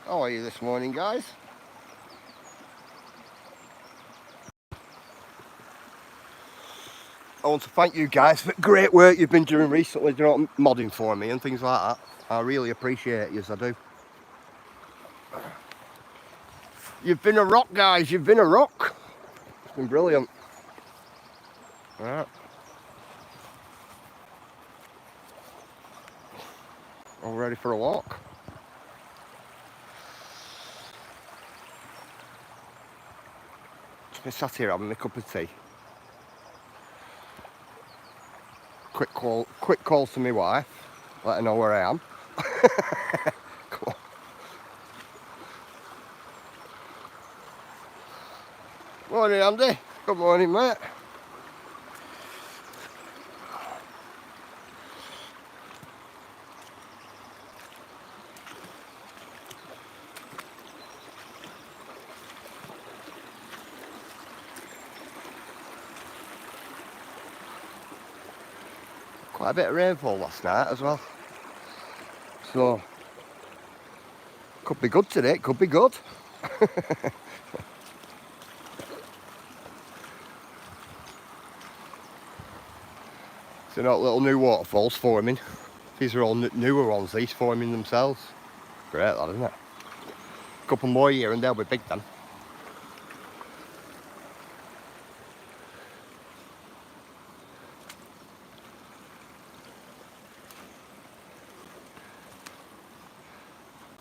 How are you this morning, guys? I want to thank you guys for the great work you've been doing recently, modding for me and things like that. I really appreciate you, I do. You've been a rock, guys. You've been a rock. It's been brilliant. All right. All ready for a walk. Just been sat here having a cup of tea. Quick call to my wife. Let her know where I am. Come on. Morning, Andy. Good morning, mate. Quite a bit of rainfall last night as well. So, could be good today, could be good. So, not little new waterfalls forming. These are all newer ones, these forming themselves. Great, that, isn't it? A couple more here and they'll be big then.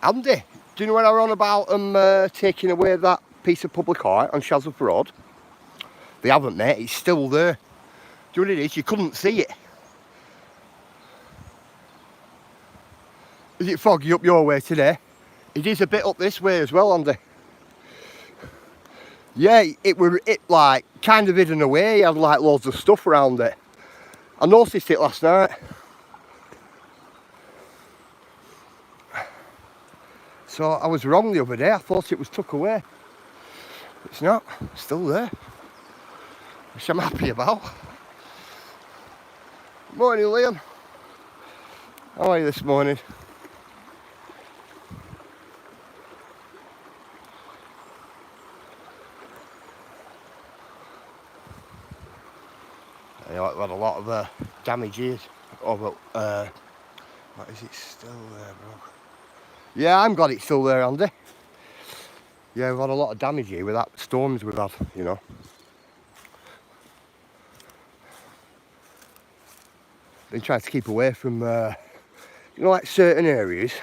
Andy, do you know when I were on about taking away that piece of public art on Shazworth Road? They haven't, mate. It's still there. Do you know what it is? You couldn't see it. Is it foggy up your way today? It is a bit up this way as well, Andy. Yeah, it like kind of hidden away. It had like loads of stuff around it. I noticed it last night. So I was wrong the other day. I thought it was took away. It's not. It's still there. Which I'm happy about. Morning, Liam. How are you this morning? You know, I've had a lot of damage here. Oh, but what is it still there, bro? Yeah, I've got it still there, Andy. Yeah, we've had a lot of damage here with that storms we've had, you know. Been trying to keep away from, you know, like certain areas.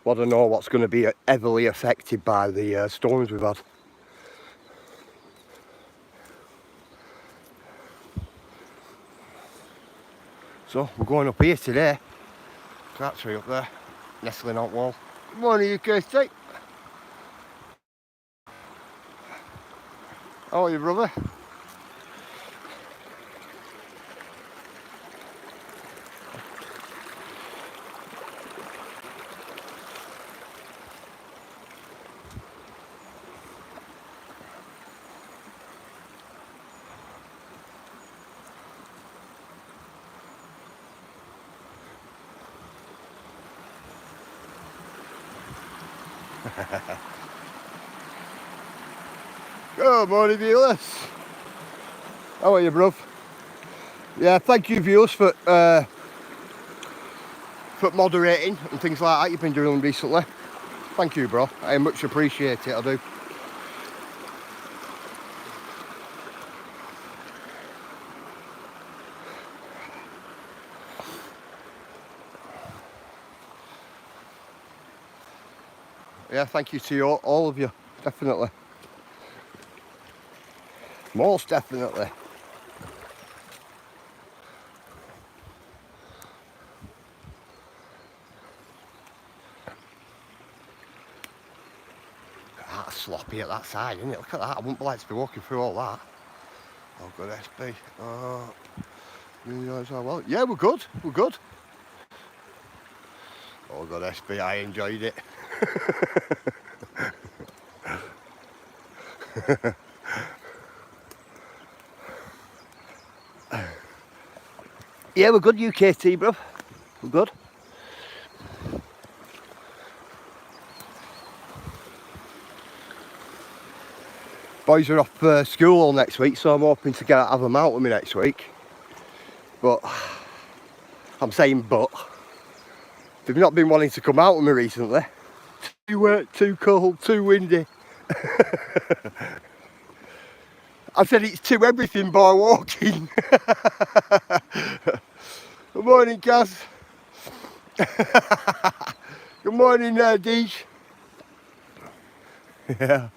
Well, I don't know what's going to be heavily affected by the storms we've had. So we're going up here today. That's way up there, nestling out wall. Good morning, UK. How are you, brother? Good morning, viewers. How are you, bruv? Yeah, thank you, viewers, for moderating and things like that you've been doing recently. Thank you, bro. I much appreciate it, I do. Yeah, thank you to you, all of you, definitely. Most definitely. That's sloppy at that side, isn't it? Look at that. I wouldn't like to be walking through all that. Oh, good SB. Oh, you guys are well. Yeah, we're good. We're good. Oh, good SB. I enjoyed it. Yeah, we're good, UKT, bro. We're good. Boys are off school all next week, so I'm hoping to have them out with me next week. But I'm saying but they've not been wanting to come out with me recently. Too cold, too windy. I said it's too everything by walking. Good morning, Kaz. Good morning, Deej. Yeah.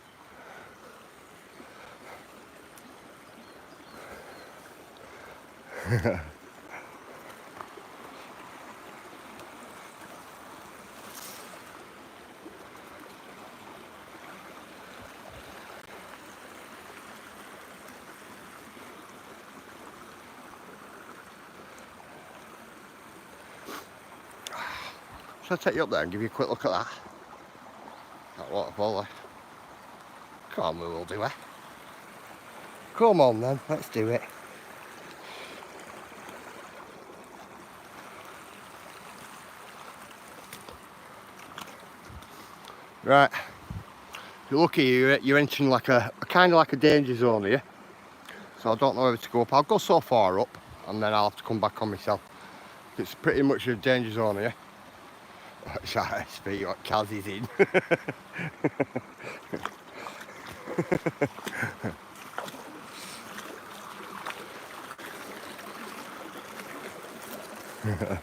Shall I take you up there and give you a quick look at that? That waterfall there. Come on, we'll do it. Come on then, let's do it. Right. If you're lucky, you're entering like a kind of like a danger zone here. So I don't know whether to go up. I'll go so far up and then I'll have to come back on myself. It's pretty much a danger zone here. Sorry, speak what Kaz is in. I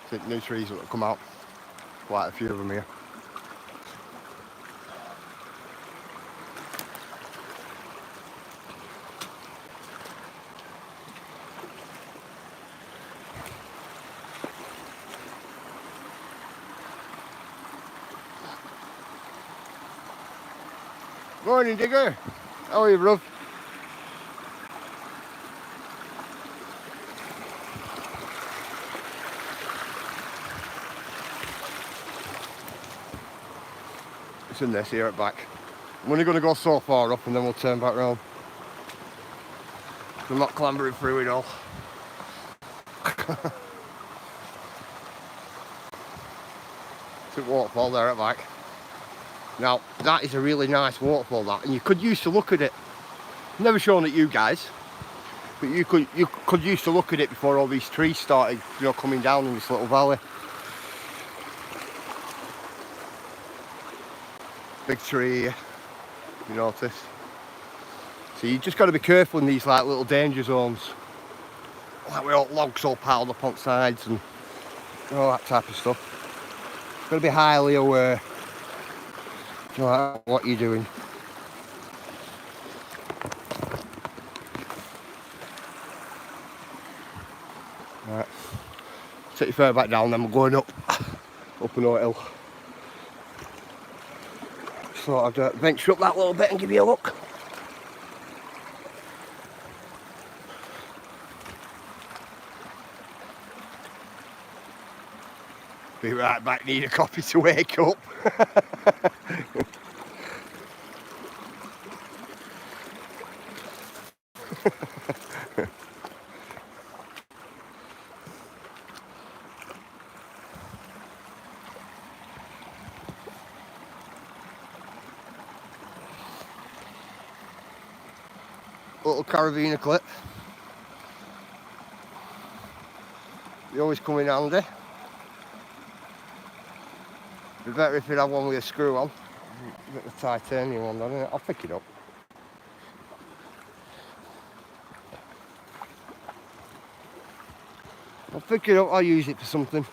think new trees will come out. Quite a few of them here. Morning, Digger. How are you, bruv? It's in this here at back. I'm only going to go so far up and then we'll turn back round. I'm not clambering through it all. It's a waterfall there at back. Now, that is a really nice waterfall, that, and you could use to look at it. Never shown it you guys, but you could use to look at it before all these trees started, coming down in this little valley. Big tree here, you notice. So you just got to be careful in these like little danger zones, like with all logs all piled up on sides and all that type of stuff. Got to be highly aware. What you're doing. Right, take you further back down, then we're going up an hill. Just thought I'd venture up that little bit and give you a look. Be right back, need a coffee to wake up. Little carabiner clip. They always come in handy. Be better if you'd have one with a screw on. Get the titanium one, doesn't it? I'll pick it up. I'll pick it up, I'll use it for something.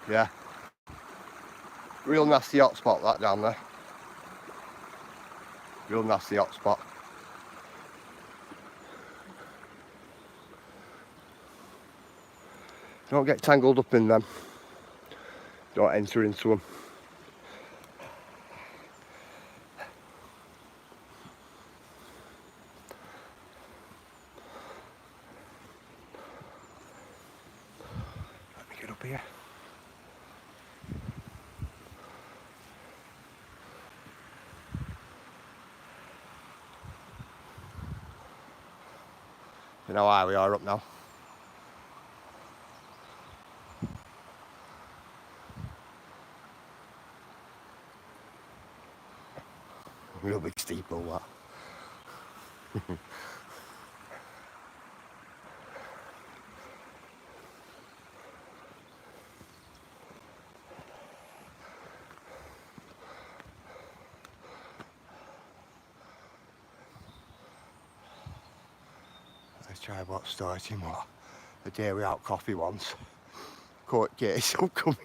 Yeah. Real nasty hot spot that down there. Real nasty hot spot. Don't get tangled up in them. Don't enter into them. Let me get up here. know how high we are up now. Real big steeple, that. Let's try about starting what? A day without coffee once. Court case upcoming.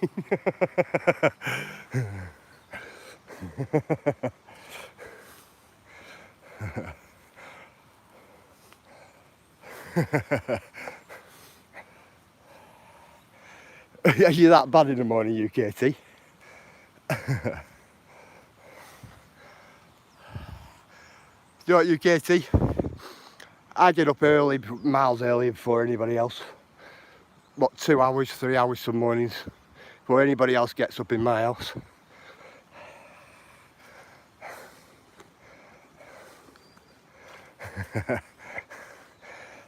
Are you that bad in the morning, UKT? You know what, UKT? I get up early, miles early before anybody else. What, 2 hours, 3 hours some mornings before anybody else gets up in my house.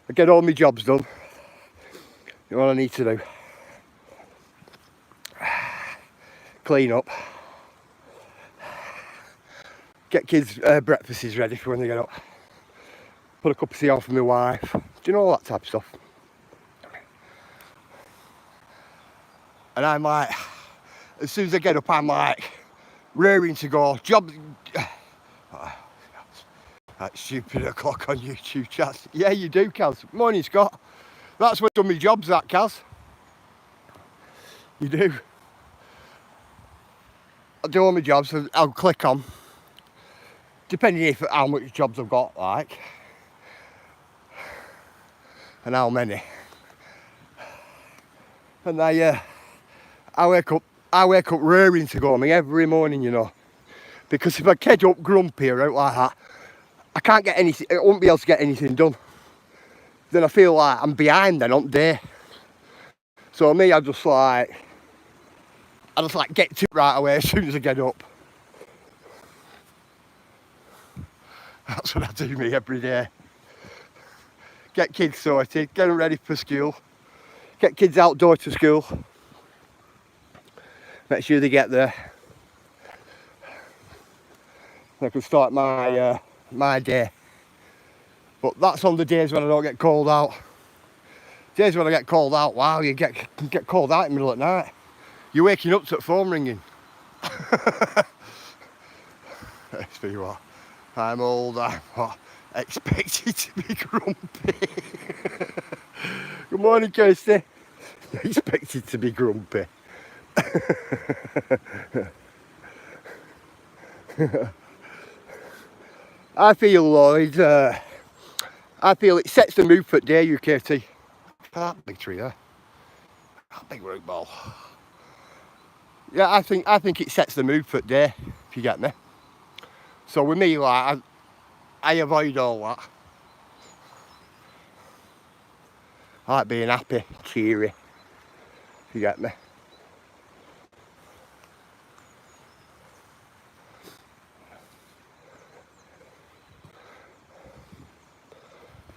I get all my jobs done. You know what I need to do? Clean up. Get kids' breakfasts ready for when they get up. Put a cup of tea on for my wife. Do you know all that type of stuff? And I'm like, as soon as I get up, I'm like, raring to go. Job. That stupid o'clock on YouTube, Kaz. Yeah, you do, Kaz. Morning, Scott. That's when I've done my jobs, that, Kaz. You do. I'll do all my jobs, I'll click on, depending if how much jobs I've got, like, and how many. And I wake up raring to go, every morning, you know, because if I get up grumpy or out like that, I can't get anything, I won't be able to get anything done. Then I feel like I'm behind then on the day. So me, I just like get to it right away as soon as I get up. That's what I do, me, every day. Get kids sorted, get them ready for school, get kids outdoor to school, make sure they get there. I can start my my day. But that's on the days when I don't get called out. Days when I get called out, wow, you get called out in the middle of the night. You're waking up to the phone ringing. Let's see what. I'm old, I'm what? Expected to be grumpy. Good morning, Kirsty. Expected to be grumpy. I feel, Lloyd, I feel it sets the mood for the day, UKT. That big tree there. That big root ball. Yeah, I think it sets the mood for the day, if you get me. So with me, like, I avoid all that. I like being happy, cheery, if you get me.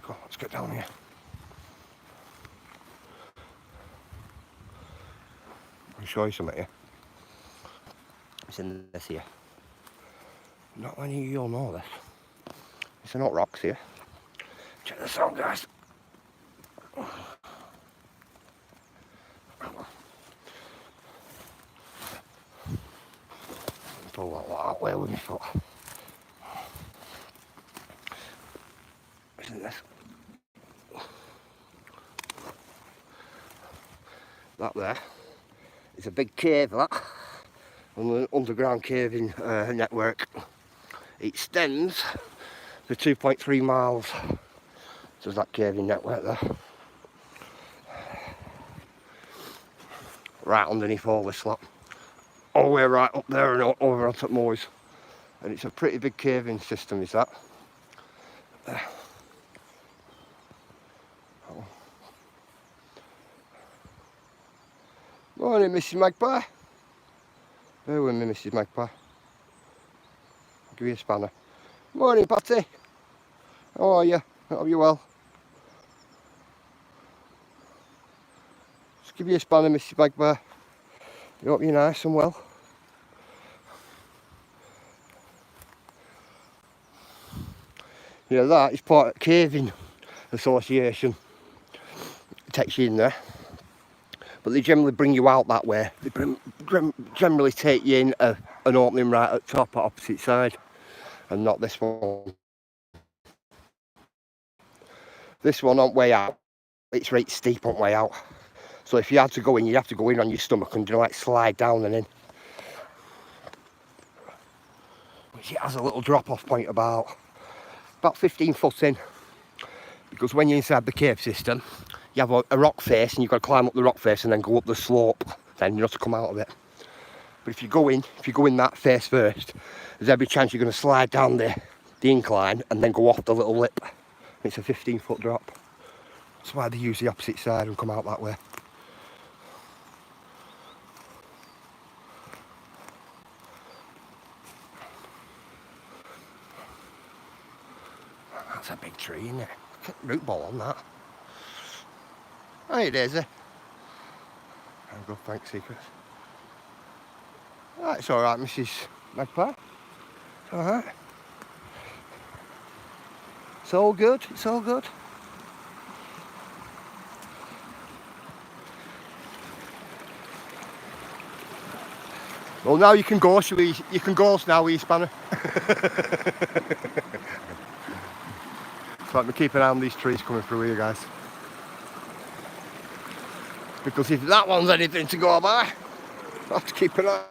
Go on, let's get down here. I'll show you something here. It's in this here. Not many of you'll know this. It's not rocks here. Check this out, guys. Pull that lot out there with my foot. Isn't this? That there is a big cave, that, on the underground caving network. It extends for 2.3 miles. There's that caving network there. Right underneath all this lot. All the way right up there and over on top Moors. And it's a pretty big caving system, is that. Morning, Mrs. Magpie. Bear with me, Mrs. Magpie. I'll give you a spanner. Morning, Patty. How are you? I hope you're well. give you a spanner, Mrs. Blackburn. You hope you're nice and well. Yeah, that is part of the caving association. It takes you in there. But they generally bring you out that way. They generally take you in an opening right at the top, at opposite side. And not this one. This one on way out, it's right steep on way out. So if you had to go in, you'd have to go in on your stomach and like slide down and in. Which it has a little drop-off point about 15 foot in. Because when you're inside the cave system, you have a rock face and you've got to climb up the rock face and then go up the slope, then you have to come out of it. But if you go in that face first, there's every chance you're going to slide down the incline and then go off the little lip. It's a 15-foot drop. That's why they use the opposite side and come out that way. That's a big tree, isn't it? Root ball on that. Hey Daisy. I'm good, thanks, Secrets. Right, it's alright, Mrs. Magpie. It's alright. It's all good, it's all good. Well, now you can go, you can go now with your spanner. So let me keep an eye on these trees coming through here, guys. Because if that one's anything to go by, I have to keep an eye.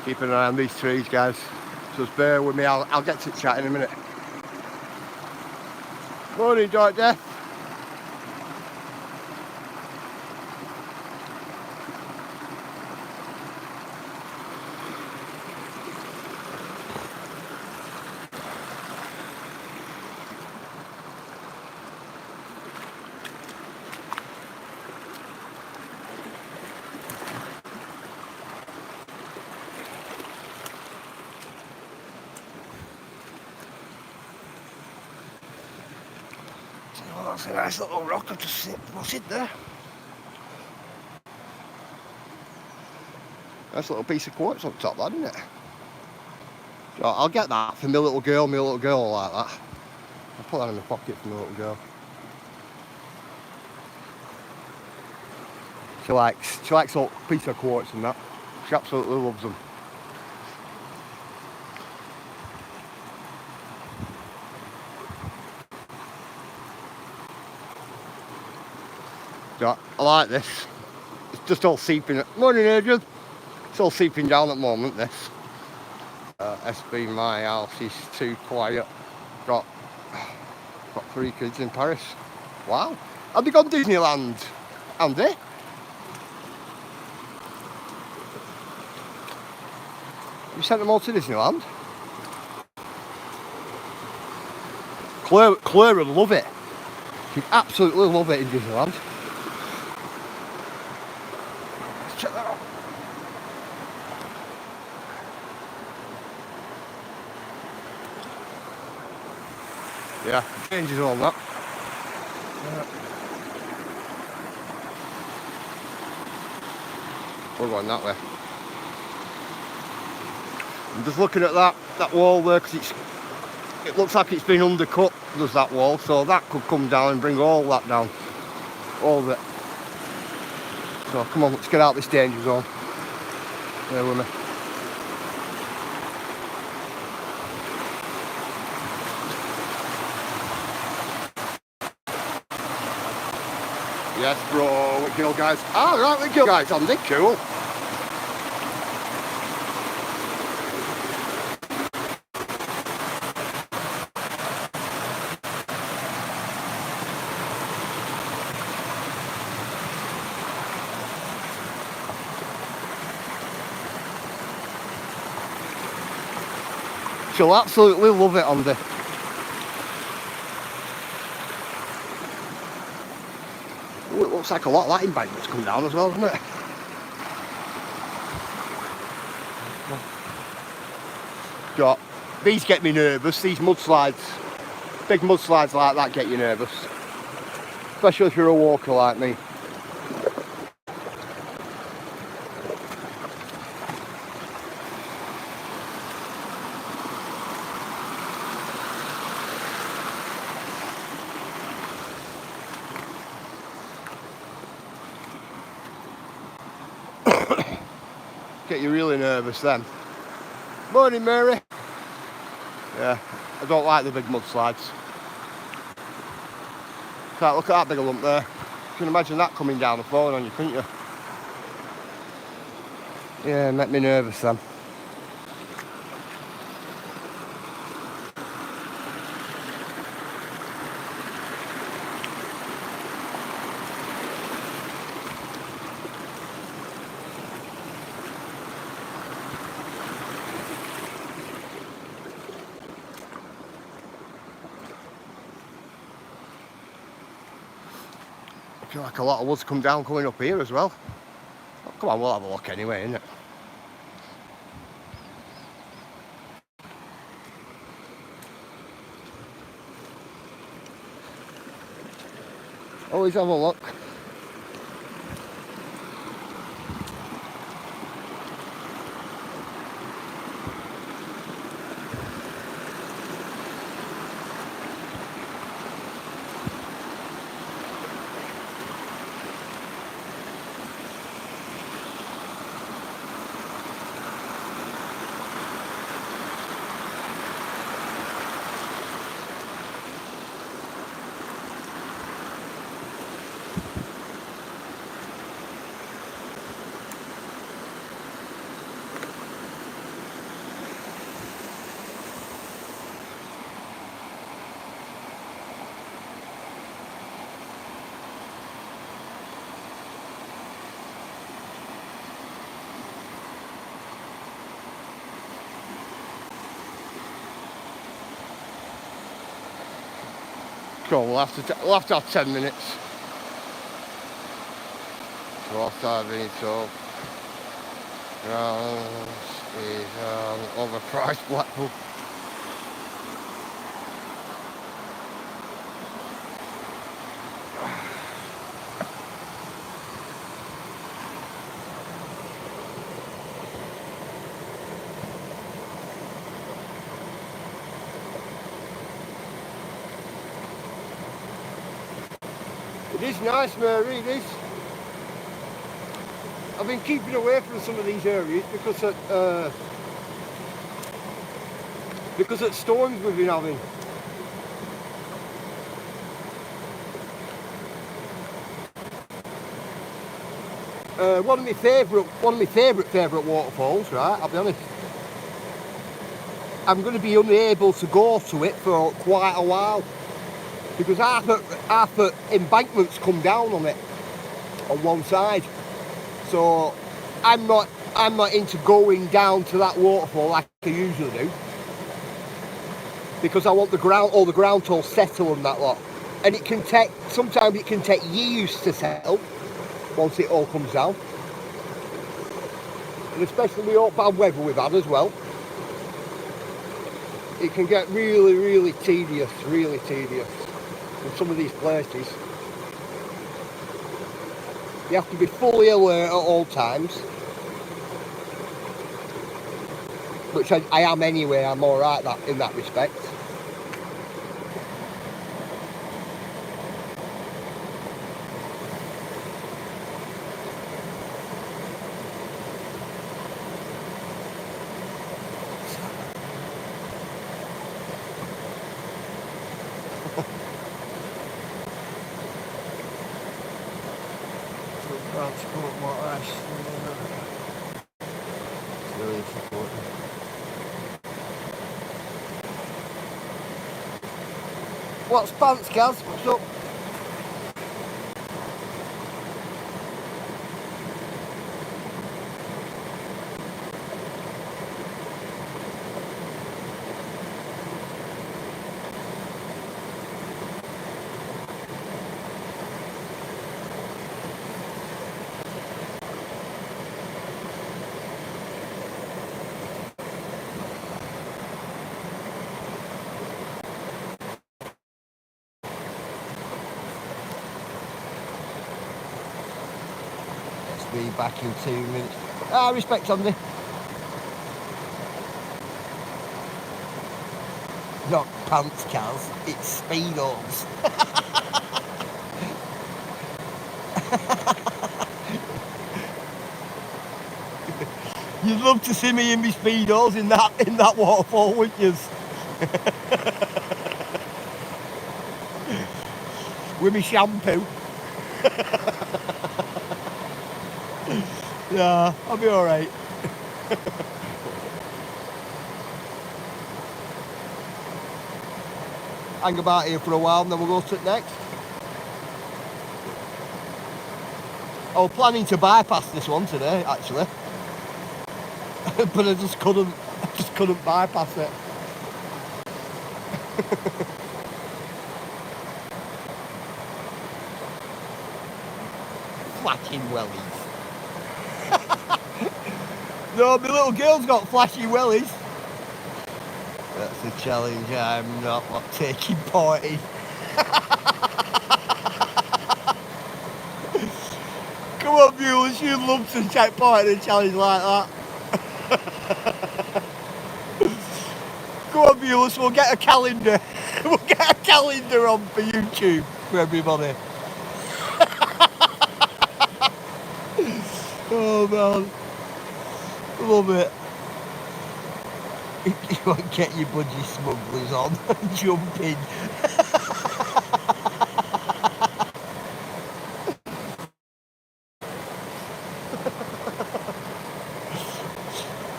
Keep an eye on these trees, guys. Just bear with me, I'll get to chat in a minute. Morning, Doctor. Oh, that's a nice little rock I've just seen. What's it there? Nice little piece of quartz up top, that, isn't it? So I'll get that for my little girl like that. I'll put that in my pocket for my little girl. She likes a piece of quartz and that. She absolutely loves them. So I like this. It's just all seeping. Morning, Adrian. It's all seeping down at the moment, this. SB, my house is too quiet. Got 3 kids in Paris. Wow. Have they gone Disneyland, Andy? You sent them all to Disneyland? Claire would love it. She'd absolutely love it in Disneyland. Let's check that out. Yeah, changes all that. We're going that way. I'm just looking at that wall there because it looks like it's been undercut, does that wall, so that could come down and bring all that down. All of it. So come on, let's get out of this danger zone. Bear with me. Yes, bro, we kill guys. Ah, right, we kill guys, Andy, cool. She'll absolutely love it, Andy. Looks like a lot of that embankment's come down as well, doesn't it? God, these get me nervous, these mudslides. Big mudslides like that get you nervous. Especially if you're a walker like me. Get you really nervous then. Morning, Mary. Yeah, I don't like the big mudslides. Can't look at that big a lump there. You can imagine that coming down and falling on you, couldn't you? Yeah, make me nervous then. I feel like a lot of wood's come down coming up here as well. Oh, come on, we'll have a look anyway, innit? Always have a look. Cool, we'll have to have 10 minutes. So I'll start being told. Grounds is overpriced Blackpool. It is nice, Mary, it is. I've been keeping away from some of these areas because at storms we've been having. One of my favourite waterfalls, right? I'll be honest. I'm going to be unable to go to it for quite a while because half the embankments come down on it on one side. So I'm not into going down to that waterfall like I usually do because I want all the ground to settle and that lot. And sometimes it can take years to settle once it all comes down. And especially with all bad weather we've had as well. It can get really, really tedious in some of these places. You have to be fully alert at all times. Which I am anyway, I'm alright in that respect. Transport motorist. Really supporting. What's pants, Gaz? What's up? Be back in 2 minutes. Ah, respect, Andy. Not pants, Kaz. It's Speedos. You'd love to see me in my Speedos in that waterfall, wouldn't you? With my shampoo. Yeah, I'll be alright. Hang about here for a while and then we'll go to it next. I was planning to bypass this one today, actually. But I just couldn't bypass it. Flashing wellies. No, my little girl's got flashy wellies. That's a challenge I'm not taking part in. Come on, viewers, you'd love to take part in a challenge like that. Come on, viewers, we'll get a calendar. We'll get a calendar on for YouTube for everybody. Oh man, love it. You won't get your budgie smugglers on and jump in.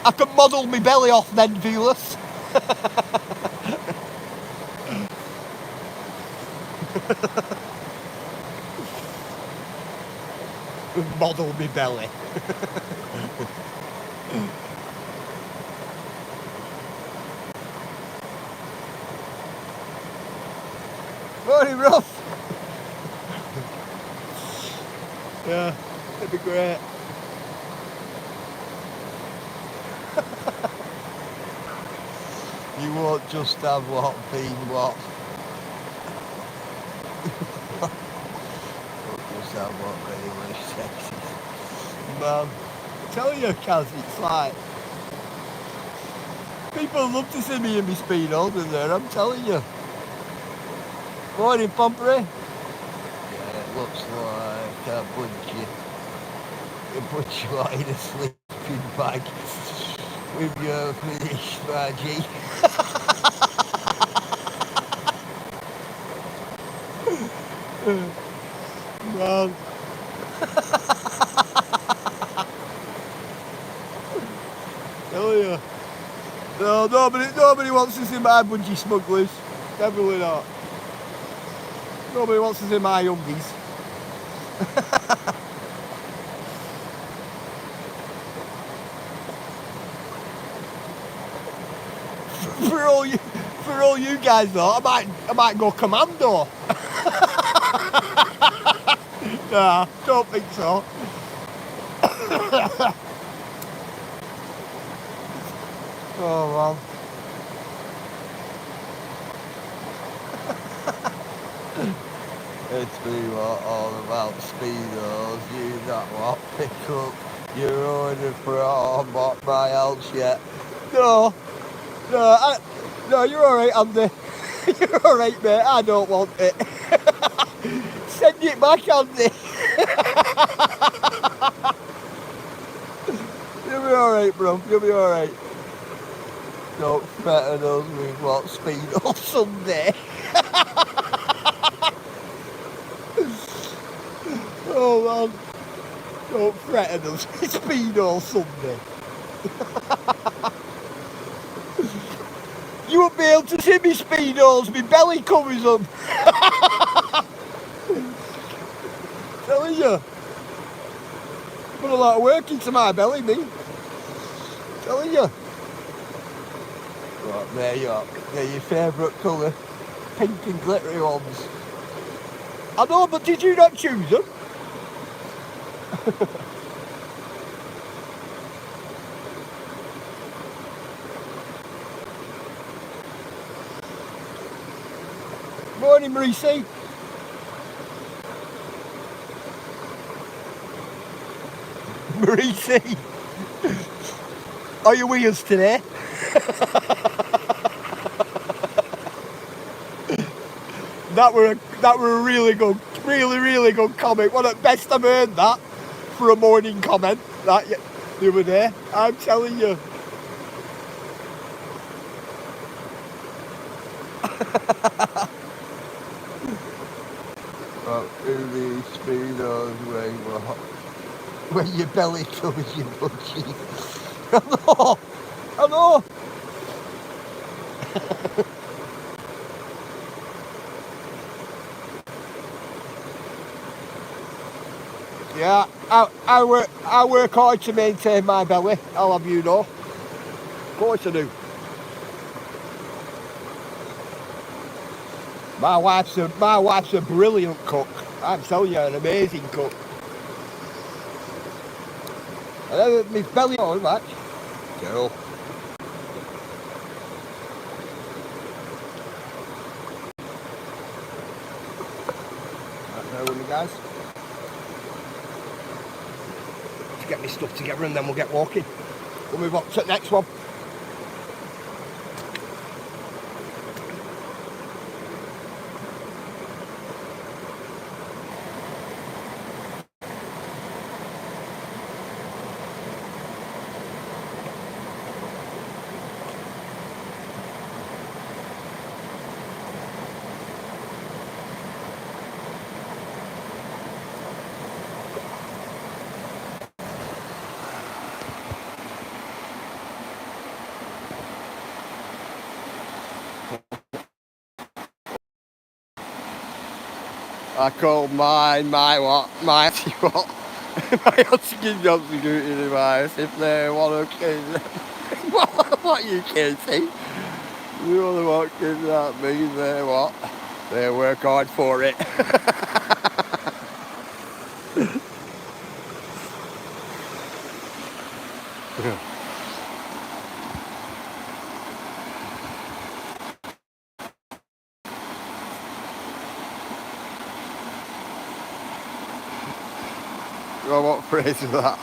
I can model my belly off then, viewers. Model me belly. Morning, Ruff. Yeah, it'd be great. You won't just have what been what. Won't just have what really sexy. Man, I tell you, Kaz, it's like people love to see me in my Speedos in there, I'm telling you. Morning, Pompery. Yeah, it looks like a bunch lot in a sleeping bag with your finished Margie. Man. Tell you. No, nobody wants to see my budgie smugglers. Definitely not. Nobody wants to see my youngies. For all you guys though, I might go commando. Nah, don't think so. Oh man. It's been all about Speedos, you not what pick up your order from what my else yet. No, you're alright, Andy. You're alright, mate, I don't want it. Send it back, Andy. You'll be alright, bro, you'll be alright. Don't threaten us with what Speedo Sunday. Oh man, don't threaten us. It's Speedo Sunday. You won't be able to see me Speedos, my belly covers them. Telling you. Put a lot of work into my belly, me. Telling you. Right, there you are. They're your favourite colour. Pink and glittery ones. I know, but did you not choose them? Morning, Marisi. Marisi, are you with us today? That were a really good, really good comment. One of the best I've heard that for a morning comment that the other day. I'm telling you. Well, the speedos when your belly covers your budgie. I know. Yeah, I work hard to maintain my belly. I'll have you know. Of course I do. My wife's a brilliant cook. I'm telling you, an amazing cook. And then my belly on match. Cool. Right now with me guys. Let's get my stuff together and then we'll get walking. We'll move on to the next one. I call my auntie what? My auntie jobs to do it in the house if they want to kids. What you can see? You want to walk kids that means they what? They work hard for it. Oh, what phrase is that?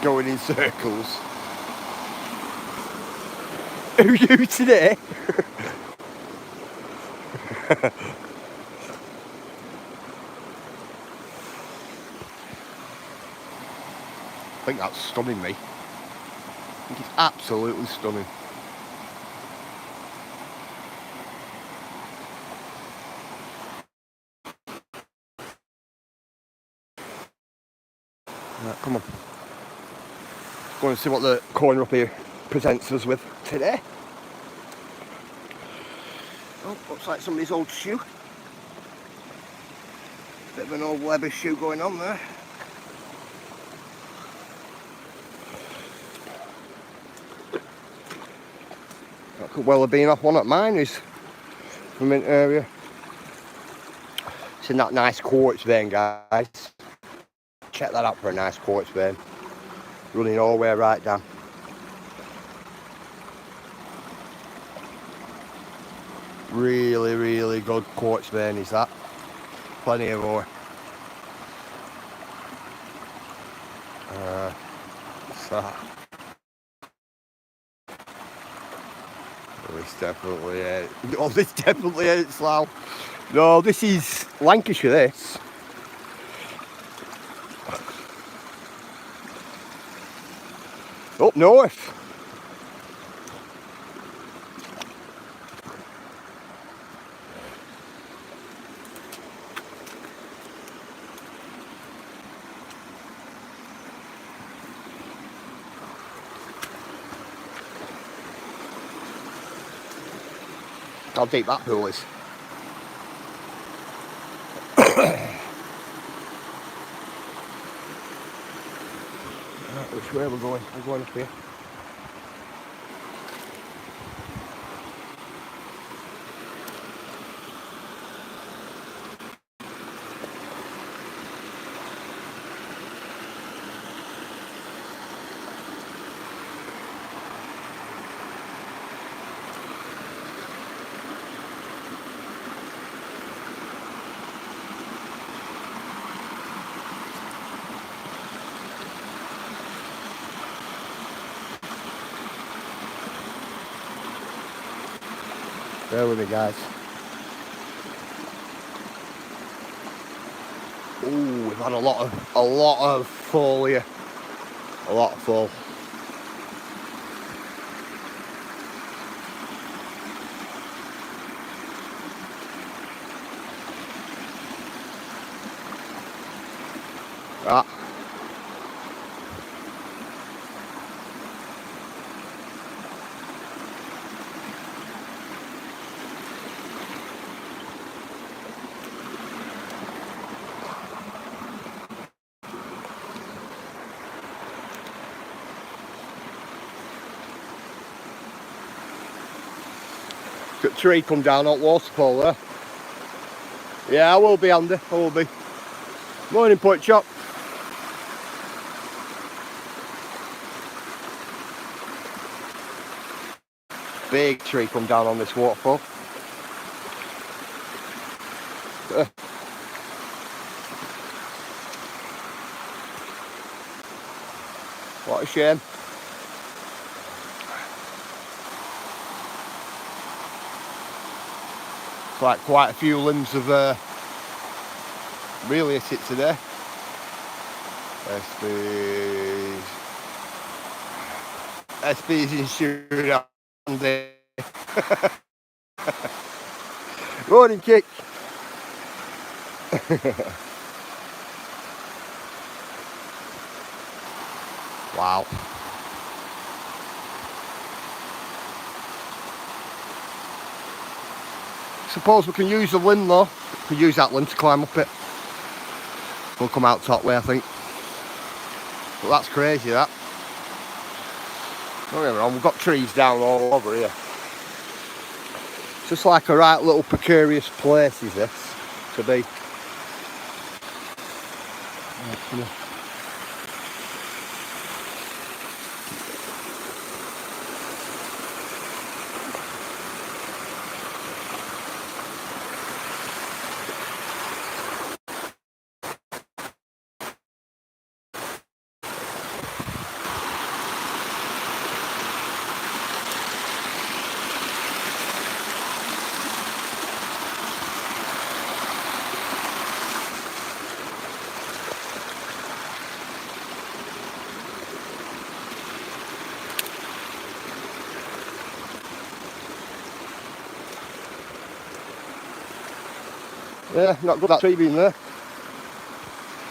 Going in circles. Who you today? I think that's stunning me. I think it's absolutely stunning. Right, come on. Go and see what the corner up here presents us with today. Oh, looks like somebody's old shoe. Bit of an old leather shoe going on there. That could well have been off one at mine is from an area. It's in that nice quartz vein, guys. Check that out for a nice quartz vein. Running all the way right down. Really, really good quartz vein is that. Plenty of ore. So. Oh, this definitely ain't. Oh, this definitely ain't Slough. No, this is Lancashire, this. Up north. How deep that pool is. Which way are we going? We're going up here. Bear with me, guys. Oh, we've had a lot of fall here. A lot of fall. Right. Got a tree come down on waterfall there. Yeah, I will be, Andy. I will be. Morning, Put Chop. Big tree come down on this waterfall. What a shame. It's like quite a few limbs have really hit it today. SB's insured Andy. Morning, Kick. Wow. Suppose we can use the limb though. We can use that limb to climb up it. We'll come out top way, I think. But that's crazy, that. Don't get me wrong, we've got trees down all over here. It's just like a right little precarious place is this to be. Yeah, not good that tree being there.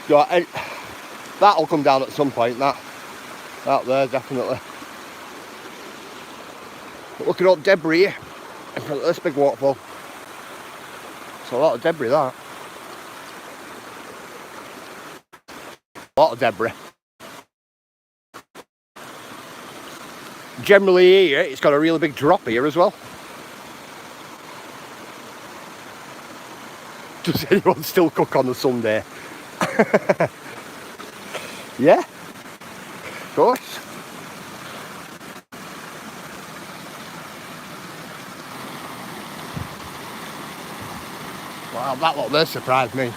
Yeah, that'll come down at some point, that there, definitely. But look at all the debris here in front of this big waterfall. It's a lot of debris, that. A lot of debris. Generally here, it's got a really big drop here as well. Does anyone still cook on a Sunday? Yeah, of course. Wow, that lot there surprised me.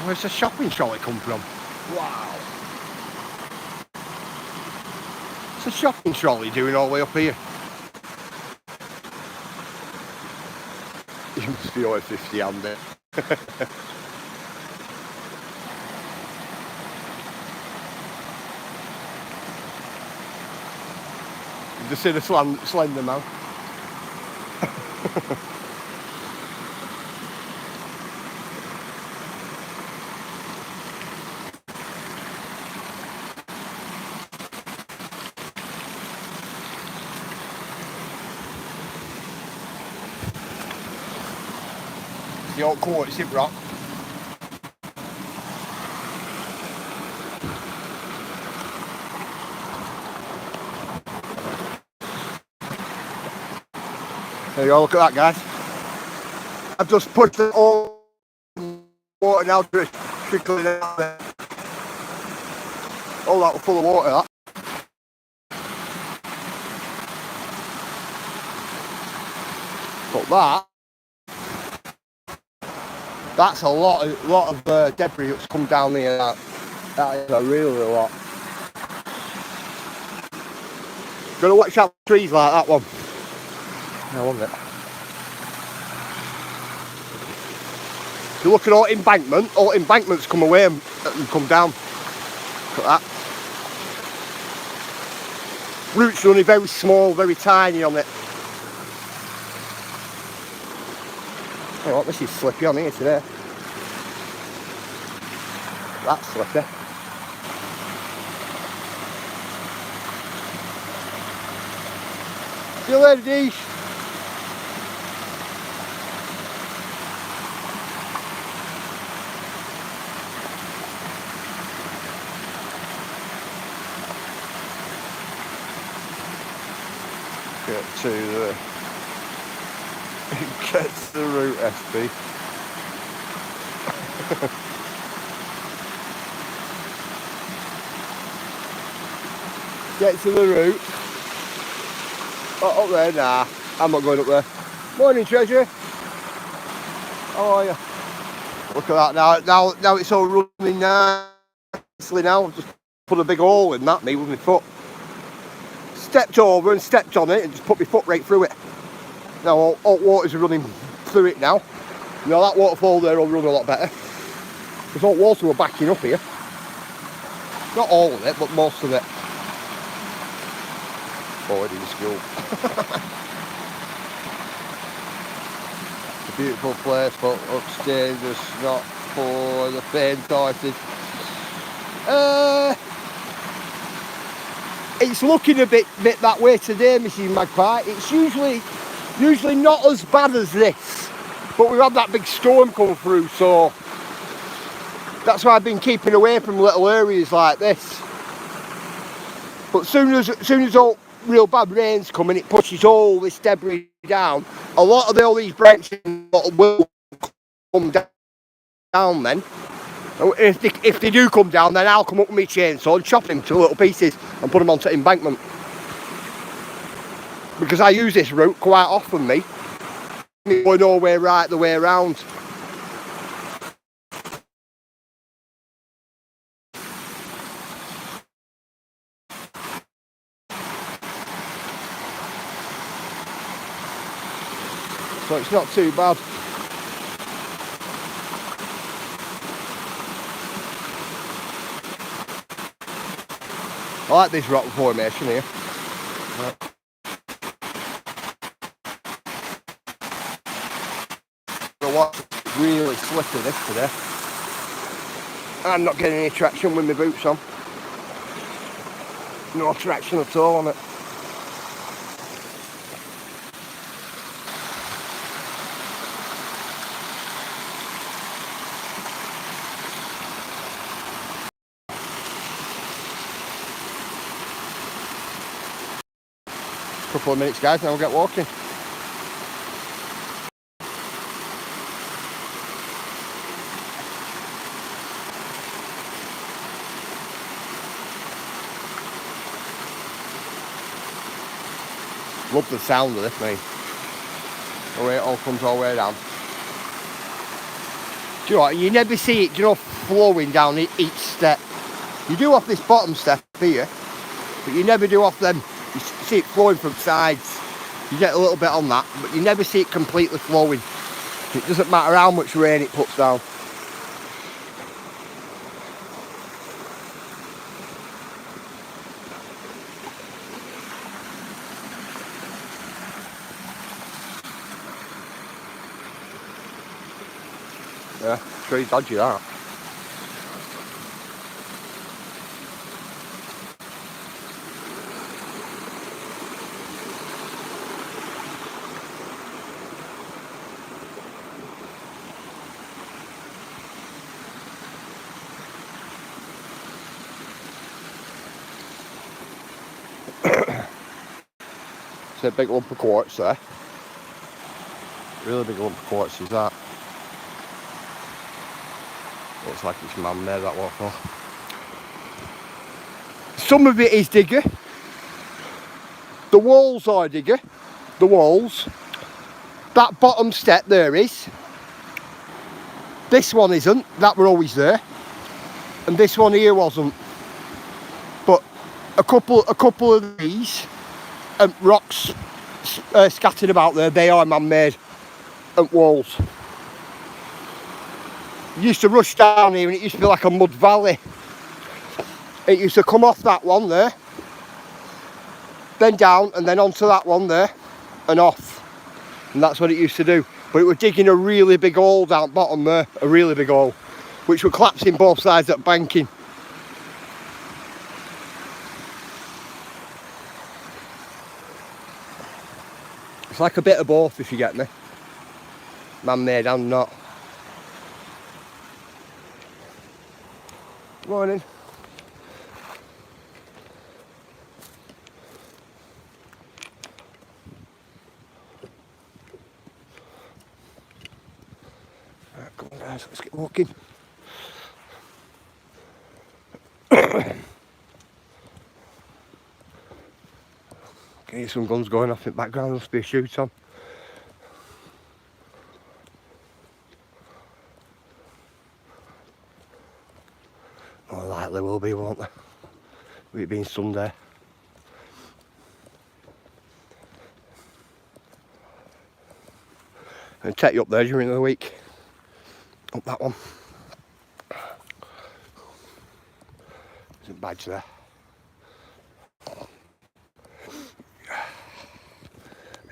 Where's the shopping trolley come from? Wow. What's the shopping trolley doing all the way up here? You must be over 50, Andy. You just see the slender man. The old quartz rock. There you go, look at that, guys. I've just put the all water now to trickling out there. All that was full of water, that. But that's a lot of debris that's come down here. That is a really lot. Gotta watch out for trees like that one. I love it. If you look at all embankments come away and come down. Look at that. Roots are only very small, very tiny on it. Oh, this is slippy on here today. That's slippy. See you later, Deesh. Get to the route, SB. Get to the route. Oh, up there? Nah, I'm not going up there. Morning, Treasure. How are you? Look at that now it's all running nicely now. I've just put a big hole in that, me, with my foot. Stepped over and stepped on it and just put my foot right through it. Now all waters are running through it now. Now that waterfall there will run a lot better. Because all water were backing up here. Not all of it, but most of it. Forward in school. It's a beautiful place, but upstairs is not for the faint-hearted. It's looking a bit that way today, Mrs. Magpie. It's usually not as bad as this, but we've had that big storm come through, so that's why I've been keeping away from little areas like this. But soon as all real bad rain's coming, it pushes all this debris down. A lot of all these branches will come down then. If they do come down, then I'll come up with my chainsaw and chop them to little pieces and put them onto embankment. Because I use this route quite often, me. Going all the way right the way around. So it's not too bad. I like this rock formation here. It's really slippy this today. I'm not getting any traction with my boots on. No traction at all on it. Couple of minutes, guys, and I'll get walking. Love the sound of this, mate. The way it all comes all the way down. Do you know what? You never see it, flowing down each step. You do off this bottom step here, but you never do off them. You see it flowing from sides. You get a little bit on that, but you never see it completely flowing. It doesn't matter how much rain it puts down. Yeah, it's very dodgy that. It's a big lump of quartz there. Really big lump of quartz is that. Looks like it's man-made, that waterfall. Some of it is digger. The walls are digger. The walls. That bottom step there is. This one isn't. That were always there. And this one here wasn't. But a couple of these rocks scattered about there, they are man-made at walls. You used to rush down here and it used to be like a mud valley. It used to come off that one there, then down and then onto that one there and off. And that's what it used to do. But it was digging a really big hole down bottom there, a really big hole, which were collapsing both sides at banking. It's like a bit of both, if you get me. Man-made and not. Morning. Right, come on guys, let's get walking. Can hear some guns going off in the background, must be a shoot on. More likely will be, won't there? With it being Sunday. I'm going to take you up there during the week. Up that one. There's a badge there.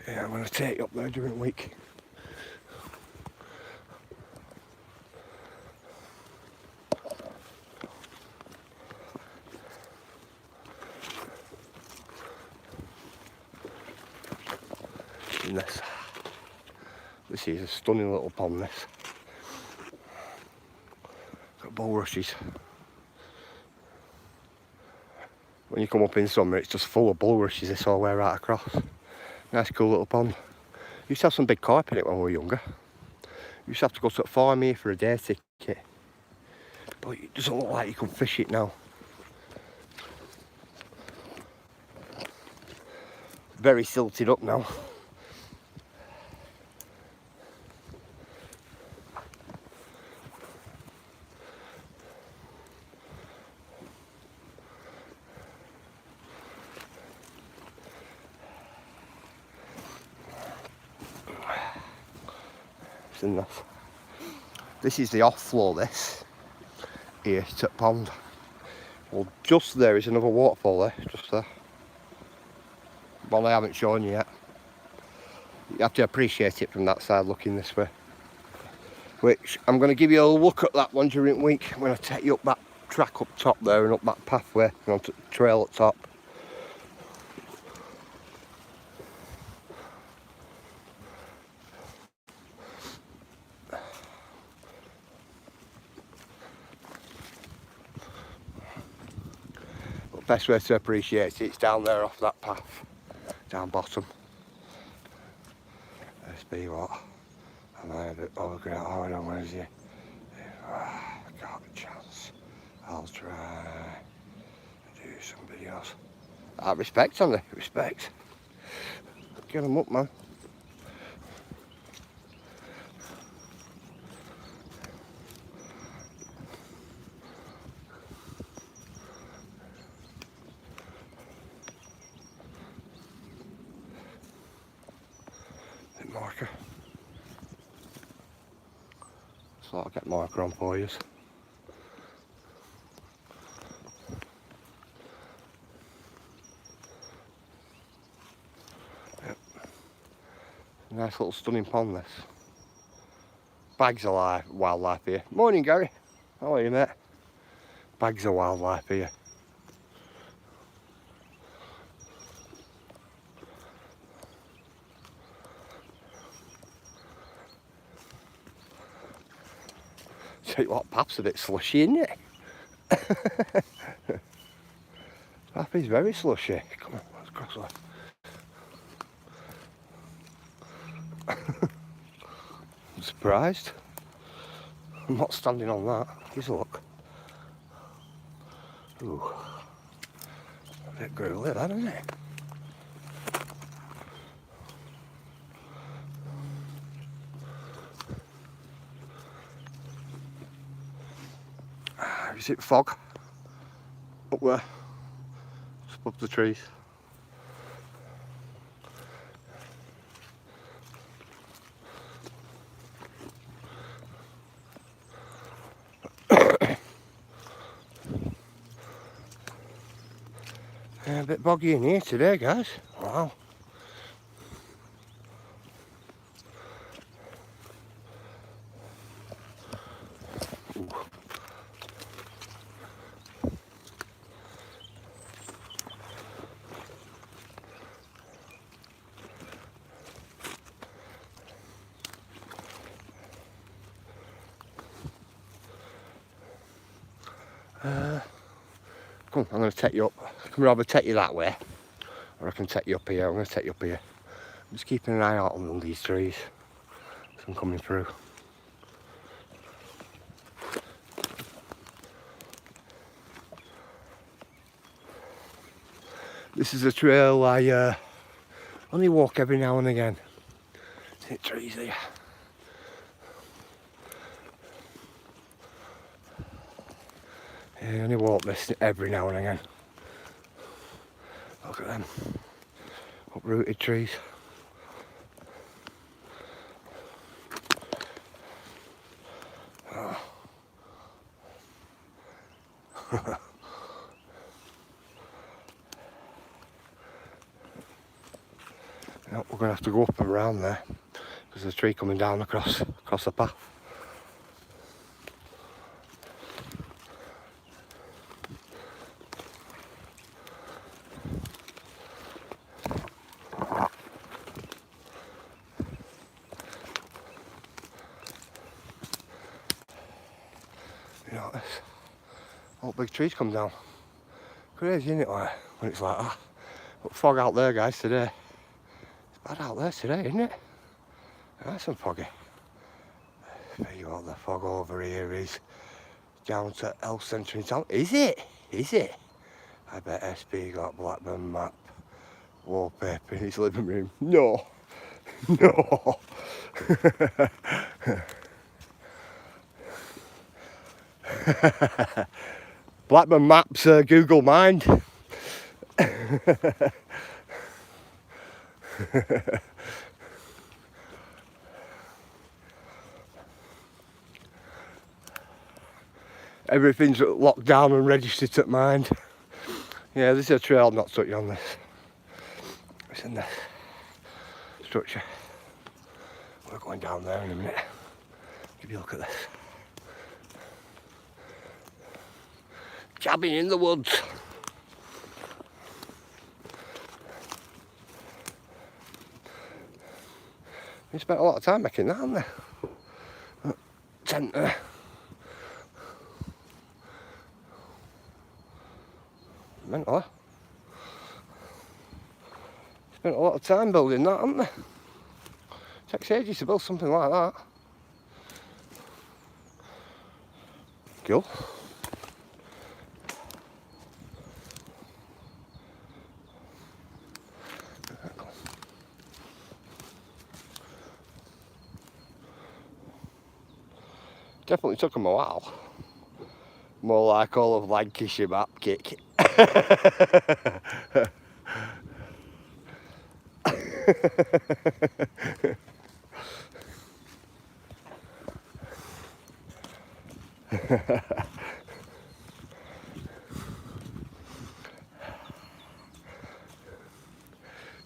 Yeah, I'm going to take you up there during the week. In this. This is a stunning little pond, this. Got bulrushes. When you come up in summer, it's just full of bulrushes this whole way right across. Nice cool little pond. Used to have some big carp in it when we were younger. Used to have to go to a farm here for a day ticket. But it doesn't look like you can fish it now. Very silted up now. In this. This is the offflow, this here to the pond. Well, just there is another waterfall there, just there. One I haven't shown you yet. You have to appreciate it from that side looking this way. Which I'm going to give you a look at that one during the week when I take you up that track up top there and up that pathway and onto the trail up top. Best way to appreciate it, it's down there off that path, down bottom. Let's be what? Am I a bit overgrown? Oh, I don't know, is it? Got a chance. I'll try to do some videos. Respect on it, respect. Get them up, man. Marker. So I'll get marker on for you. Yep. Nice little stunning pond this. Bags of wildlife here. Morning Gary. How are you mate? Bags of wildlife here. Tell you what, Pap's a bit slushy, isn't it? Pap is very slushy. Come on, let's cross that. I'm surprised. I'm not standing on that. Here's a look. Ooh. A bit gruely, that, isn't it? Is it fog? Up there, just above the trees. A bit boggy in here today, guys. Wow. Ooh. Come on, I'm going to take you up. I can rather take you that way, or I can take you up here. I'm going to take you up here. I'm just keeping an eye out on these trees. Some coming through. This is a trail I only walk every now and again. See trees here. Yeah, I only walk this every now and again. Look at them uprooted trees. Oh. No, we're going to have to go up and around there because there's a tree coming down across the path. You know this, all big trees come down. Crazy, isn't it, like, when it's like that? But fog out there, guys, today. It's bad out there today, isn't it? Nice and foggy. There you go, the fog over here is down to health centre in town. Is it? Is it? I bet SB got Blackburn map wallpaper in his living room. No. No. Blackburn Maps Google Mind. Everything's locked down and registered at Mind. Yeah, this is a trail I'm not touching on this. It's in the structure. We're going down there in a minute. Give you a look at this. Cabin in the woods. We spent a lot of time making that, haven't we? Tent there. Mental, huh? Spent a lot of time building that, haven't we? Takes ages to build something like that. Cool. Definitely took them a while. More like all of Lancashire map kick. Do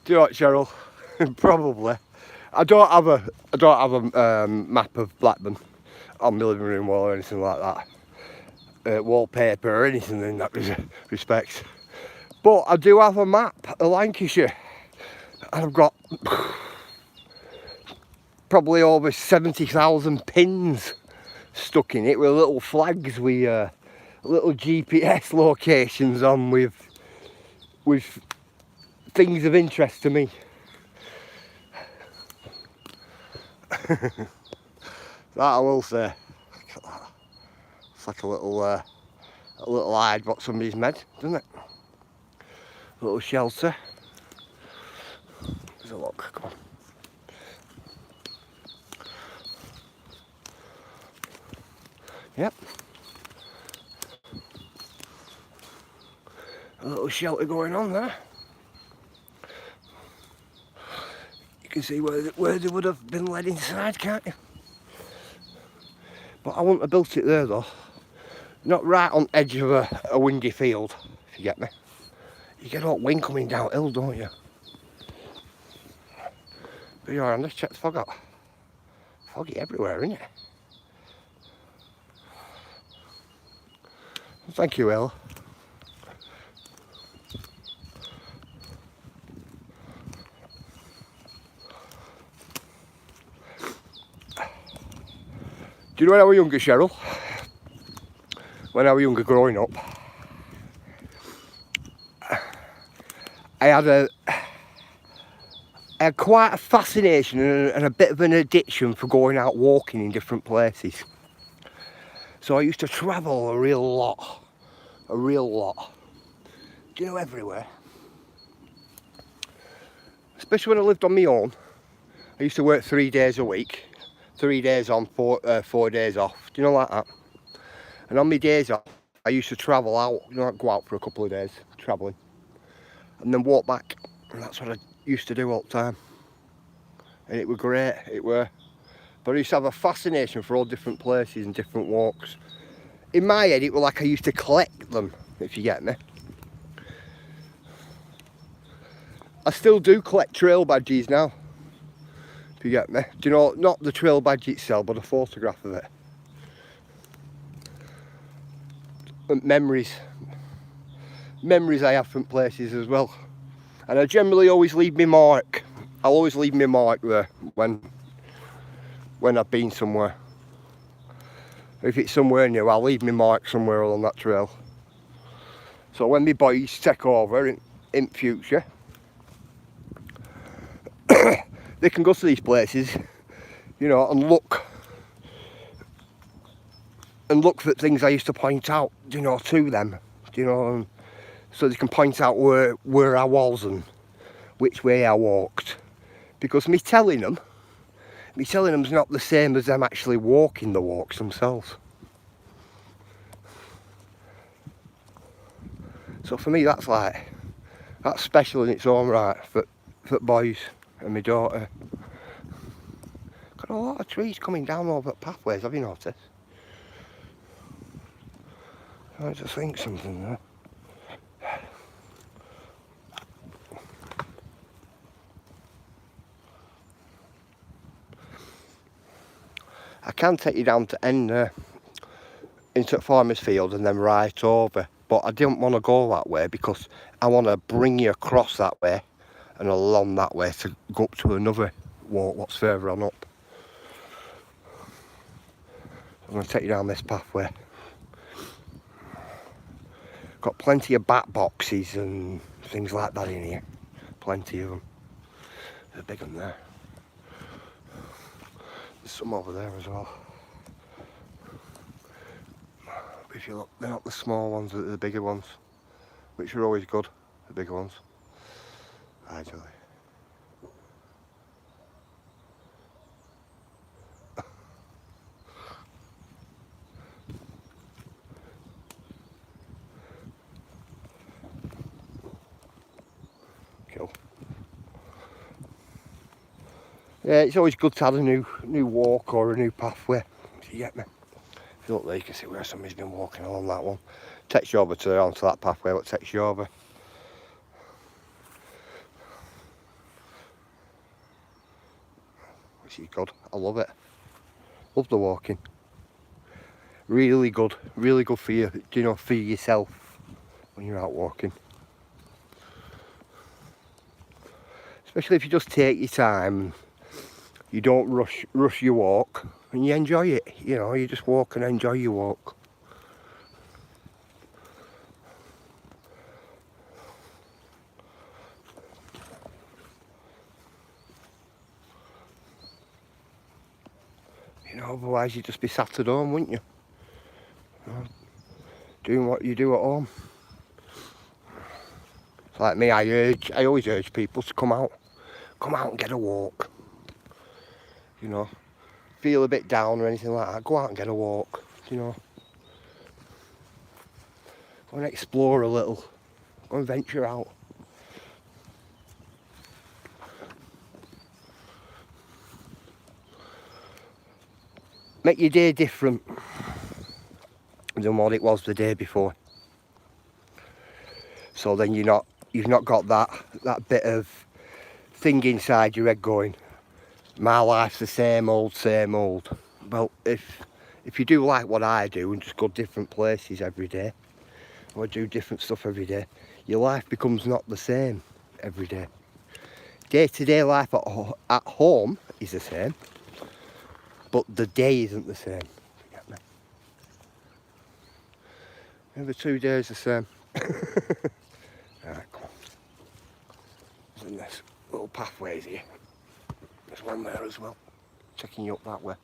you know what, Cheryl? Probably. I don't have a map of Blackburn on my living room wall or anything like that. Wallpaper or anything in that respect. But I do have a map of Lancashire, and I've got probably over 70,000 pins stuck in it with little flags with little GPS locations on with things of interest to me. That I will say. Look at that. It's like a little hide what somebody's made, doesn't it? A little shelter. There's a look, come on. Yep. A little shelter going on there. You can see where they would have been led inside, can't you? But I wouldn't have built it there though. Not right on the edge of a windy field, if you get me. You get all wind coming downhill, don't you? But you're on, let's check the fog out. Foggy everywhere, isn't it? Thank you, Will. Do you know when I was younger, Cheryl? When I was younger growing up, I had quite a fascination and a bit of an addiction for going out walking in different places. So I used to travel a real lot. Do you know, everywhere? Especially when I lived on my own. I used to work 3 days a week. 3 days on, 4 days off. Do you know, like that? And on my days off, I used to travel out. You know, I'd go out for a couple of days, travelling. And then walk back. And that's what I used to do all the time. And it were great, it were. But I used to have a fascination for all different places and different walks. In my head, it was like I used to collect them, if you get me. I still do collect trail badges now, if you get me. Do you know, not the trail badge itself, but a photograph of it. And memories I have from places as well. And I generally always leave my mark. I'll always leave my mark there when I've been somewhere. If it's somewhere new, I'll leave my mark somewhere along that trail. So when my boys take over in future, they can go to these places, you know, and look for things I used to point out, you know, to them, you know, so they can point out where I was and which way I walked. Because me telling them's not the same as them actually walking the walks themselves. So for me, that's special in its own right for boys and my daughter. Got a lot of trees coming down over the pathways, have you noticed? I just think something there. I can take you down to end there, into Farmer's Field and then right over. But I didn't want to go that way because I want to bring you across that way and along that way to go up to another walk what's further on up. I'm going to take you down this pathway. Got plenty of bat boxes and things like that in here. Plenty of them. There's a big one there. There's some over there as well. If you look, they're not the small ones, they're the bigger ones, which are always good, the bigger ones. Hi, Julie. Cool. Yeah, it's always good to have a new walk or a new pathway, if you get me. If you look there, you can see where somebody's been walking along that one. Takes you over onto that pathway, what takes you over. Which is good. I love it. Love the walking. Really good for you, you know, for yourself when you're out walking. Especially if you just take your time, you don't rush your walk, and you enjoy it, you know, you just walk and enjoy your walk. You know, otherwise you'd just be sat at home, wouldn't you? Doing what you do at home. It's like me, I always urge people to come out and get a walk. You know, feel a bit down or anything like that, go out and get a walk, you know. Go and explore a little, go and venture out. Make your day different than what it was the day before. So then you're you've not got that bit of thing inside your head going, my life's the same old, same old. Well, if you do like what I do and just go different places every day, or do different stuff every day, your life becomes not the same every day. Day-to-day life at home is the same, but the day isn't the same. You get me? Every 2 days the same. Right, come on. There's this little pathways here. There's one there as well, taking you up that way.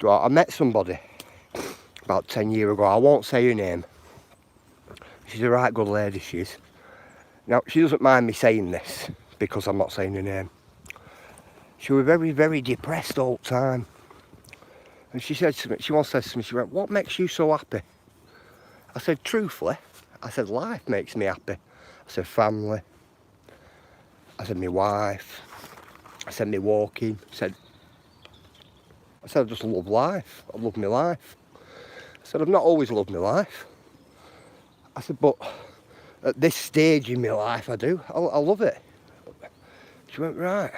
Well, I met somebody about 10 years ago. I won't say her name. She's a right good lady, she is. Now, she doesn't mind me saying this because I'm not saying her name. She was very, very depressed all the time. And she said to me, she once said to me, she went, what makes you so happy? I said, truthfully, I said, life makes me happy. I said, family. I said, my wife. I said, me walking. I said, I just love life. I love my life. I said, I've not always loved my life. I said, but at this stage in my life, I do. I love it. She went, right.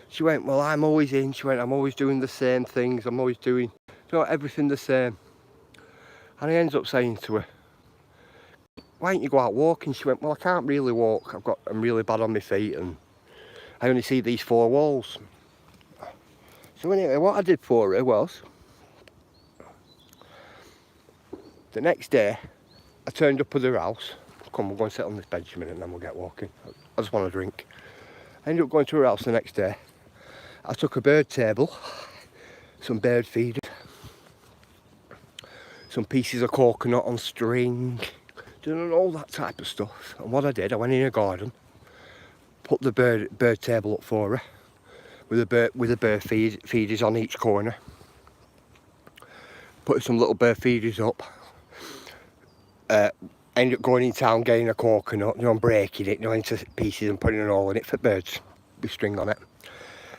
She went, well, I'm always in. She went, I'm always doing the same things. I'm always doing, everything the same. And I ended up saying to her, why don't you go out walking? She went, well, I can't really walk. I'm really bad on my feet and I only see these 4 walls. So anyway, what I did for her was, the next day, I turned up at her house. Come, we'll go and sit on this bench a minute and then we'll get walking. I just want a drink. I ended up going to her house the next day. I took a bird table, some bird feeders, some pieces of coconut on string, doing all that type of stuff. And what I did, I went in a garden, put the bird table up for her, with the bird feeders on each corner. Put some little bird feeders up. Ended up going in town, getting a coconut, and breaking it, into pieces and putting it all in it for birds, with string on it,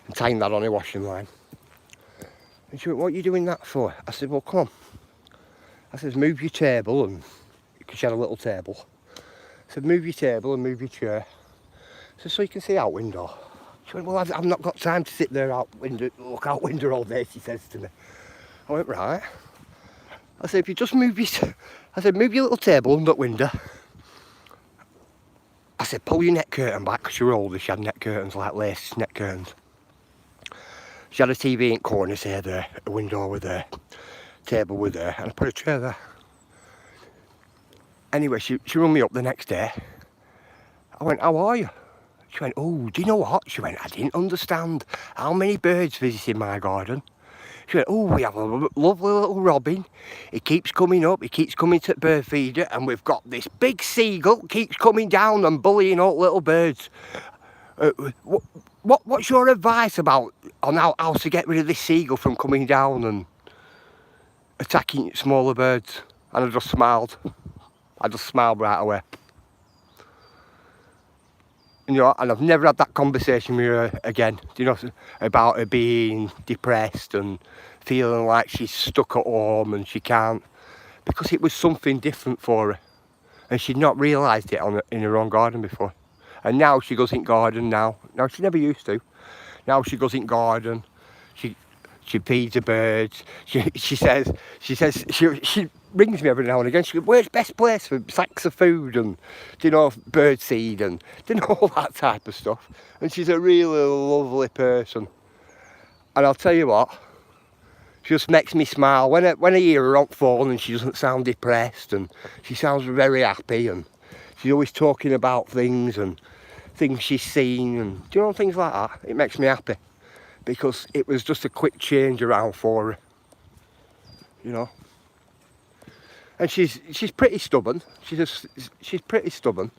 and tying that on a washing line. And she went, what are you doing that for? I said, well, come on. I said, move your table, and because she had a little table. I said, move your table and move your chair. I said, so you can see out window. She went, well, I've not got time to sit there look out window all day, she says to me. I went, right. I said, if you just move move your little table under the window. I said, pull your net curtain back, because she was older, she had net curtains, like lace net curtains. She had a TV in corners here, there, a window with her, table with her, and I put a chair there. Anyway, she rung me up the next day. I went, how are you? She went, oh, do you know what? She went, I didn't understand how many birds visited my garden. She went, oh, we have a lovely little robin. He keeps coming up, he keeps coming to the bird feeder, and we've got this big seagull keeps coming down and bullying all little birds. What's your advice on how to get rid of this seagull from coming down and attacking smaller birds? And I just smiled. I just smiled right away. And I've never had that conversation with her again, about her being depressed and feeling like she's stuck at home and she can't, because it was something different for her, and she'd not realised it in her own garden before. And now she goes in garden now. Now, she never used to. Now she goes in garden. She feeds the birds. She says she rings me every now and again. She goes, where's the best place for sacks of food and bird seed and all that type of stuff. And she's a really lovely person. And I'll tell you what, she just makes me smile when I hear her on phone, and she doesn't sound depressed, and she sounds very happy, and she's always talking about things and things she's seen and things like that. It makes me happy, because it was just a quick change around for her, And she's pretty stubborn. She's pretty stubborn.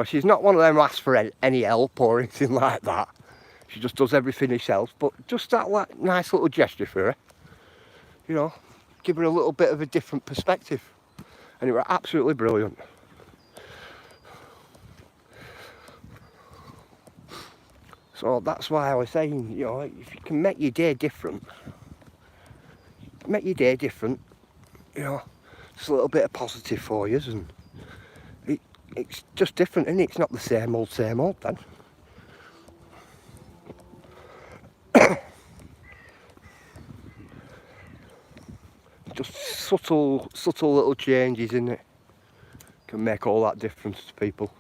She's not one of them who asks for any help or anything like that. She just does everything herself. But just that nice little gesture for her, give her a little bit of a different perspective. And it was absolutely brilliant. So that's why I was saying, you know, if you can make your day different, you know, just a little bit of positive for you, and it's just different, isn't it? It's not the same old then. Just subtle little changes in it can make all that difference to people.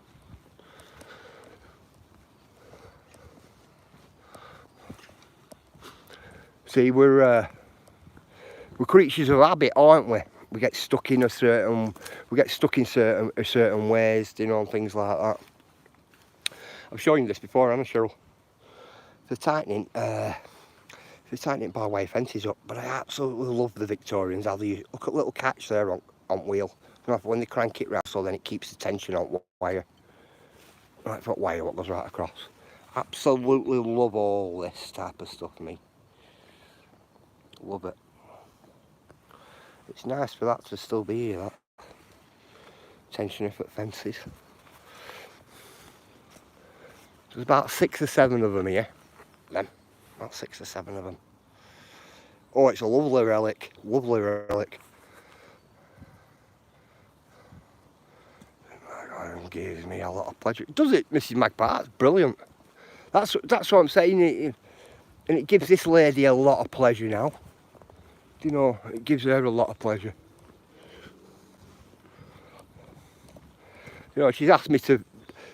See, we're creatures of habit, aren't we? We get stuck in certain ways, you know, and things like that. I've shown you this before, haven't I, Cheryl? They're tightening by way fences up, but I absolutely love the Victorians. How they look at little catch there on wheel. When they crank it round, so then it keeps the tension on wire. Right foot wire, what goes right across. Absolutely love all this type of stuff, me. Love it. It's nice for that to still be here, that tension effort fences. There's about 6 or 7 of them here. About 6 or 7 of them. Oh, it's a lovely relic. Lovely relic. It gives me a lot of pleasure. Does it, Mrs. Magpie? That's brilliant. That's what I'm saying. And it gives this lady a lot of pleasure now. You know, it gives her a lot of pleasure. You know, she's asked me to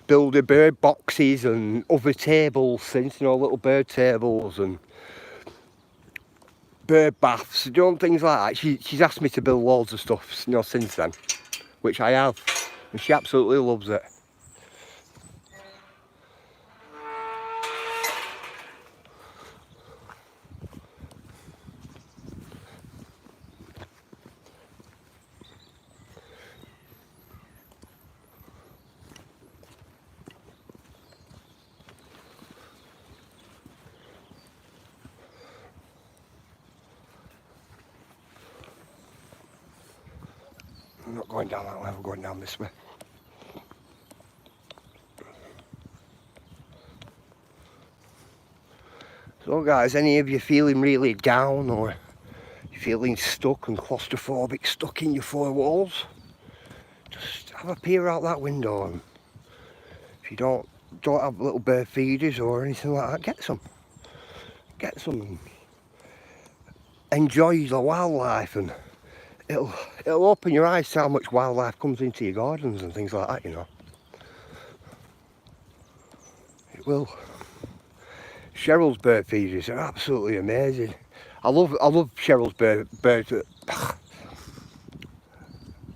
build her bird boxes and other tables since, you know, little bird tables and bird baths, you know, things like that. She's asked me to build loads of stuff, you know, since then, which I have, and she absolutely loves it. I'm not going down that way, we're going down this way. So guys, any of you feeling really down or feeling stuck and claustrophobic, stuck in your 4 walls, just have a peer out that window, and if you don't have little bird feeders or anything like that, get some and enjoy the wildlife, and it'll open your eyes to how much wildlife comes into your gardens and things like that, you know. It will. Cheryl's bird feeders are absolutely amazing. I love Cheryl's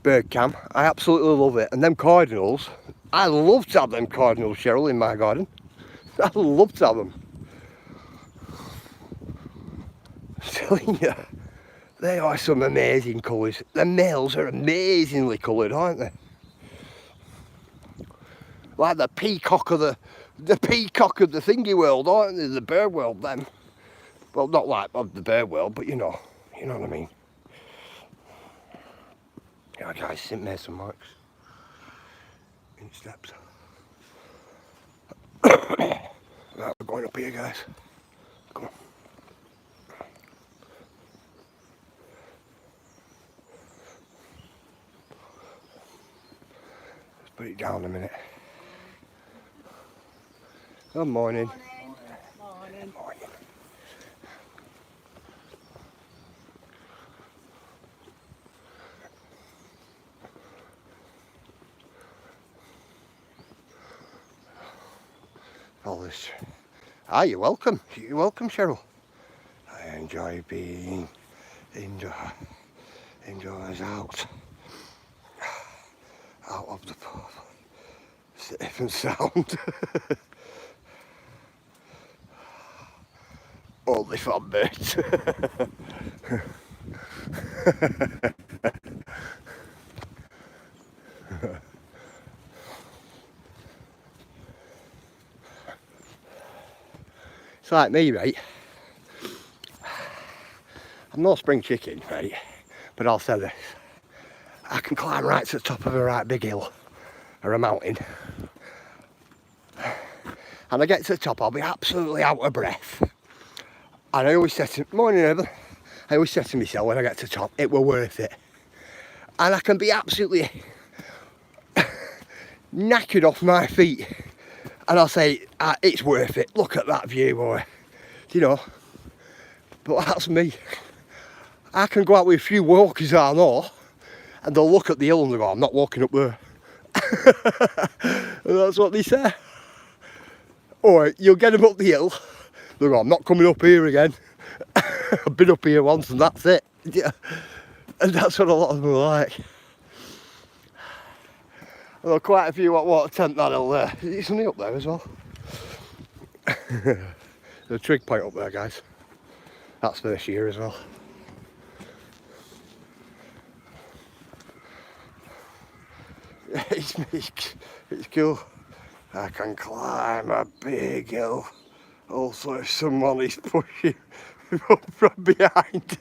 bird cam. I absolutely love it. And them cardinals, I love to have them cardinals, Cheryl, in my garden. I love to have them. I'm telling you, they are some amazing colours. The males are amazingly coloured, aren't they? Like the peacock of the thingy world, aren't they? The bird world, them. Well, not like of the bird world, but you know what I mean. Yeah, guys, St Mason marks in steps. Right, we're going up here, guys. Come on. Let's put it down a minute. Good morning. Morning. Morning. All this. Ah, you're welcome. You're welcome, Cheryl. I enjoy being indoors, out of the pub. It's a different sound. Only fun bits. It's like me, right? I'm no spring chicken, right? But I'll say this. I can climb right to the top of a right big hill or a mountain. And I get to the top, I'll be absolutely out of breath. And I always say to, morning Evan, I always say to myself when I get to the top, it were worth it. And I can be absolutely knackered off my feet. And I'll say, it's worth it. Look at that view, boy. You know, but that's me. I can go out with a few walkers I know, and they'll look at the hill and they'll go, I'm not walking up there. And that's what they say. Or you'll get them up the hill, they'll go, I'm not coming up here again. I've been up here once and that's it. Yeah. And that's what a lot of them are like. And there are quite a few what tent that hill there. It's only up there as well. There's a trig point up there, guys. That's for this year as well. It's cool. I can climb a big hill. Also, if someone is pushing from behind.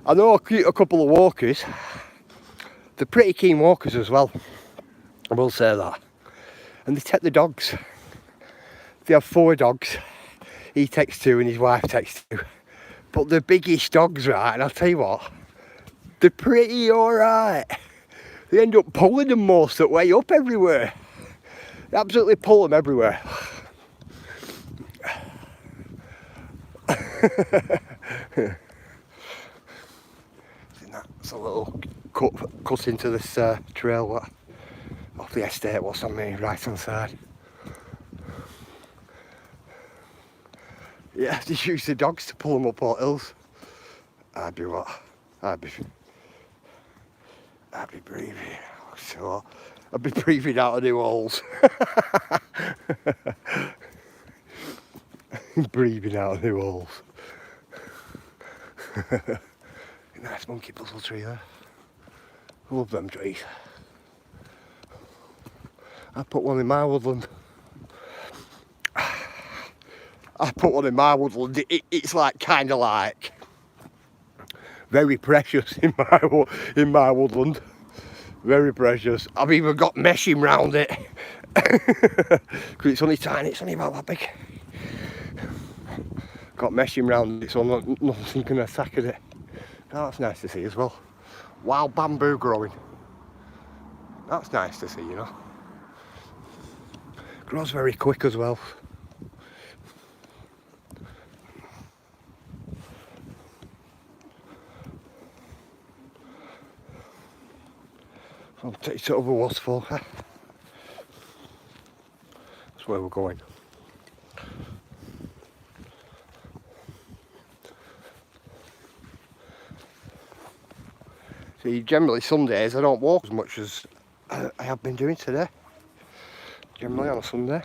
I know a couple of walkers. They're pretty keen walkers as well. I will say that. And they take the dogs. They have 4 dogs. He takes 2 and his wife takes 2. But the biggest dogs, right, and I'll tell you what, they're pretty alright. They end up pulling them most of the way up everywhere. They absolutely pull them everywhere. That's a little cut into this trail off the estate, what's on the right hand side. Yeah, just use the dogs to pull them up all hills. I'd be breathing. So I'd be breathing out of new holes. Breathing out of new holes. Nice monkey puzzle tree there. I love them trees. I put one in my woodland. It's like kind of like very precious in my woodland. Very precious. I've even got meshing round it because it's only tiny. It's only about that big. Got meshing round it so nothing can attack it. Oh, that's nice to see as well. Wild bamboo growing. That's nice to see, you know. Grows very quick as well. I'll take it over waterfall. That's where we're going. See, generally some days I don't walk as much as I have been doing today. Generally on a Sunday.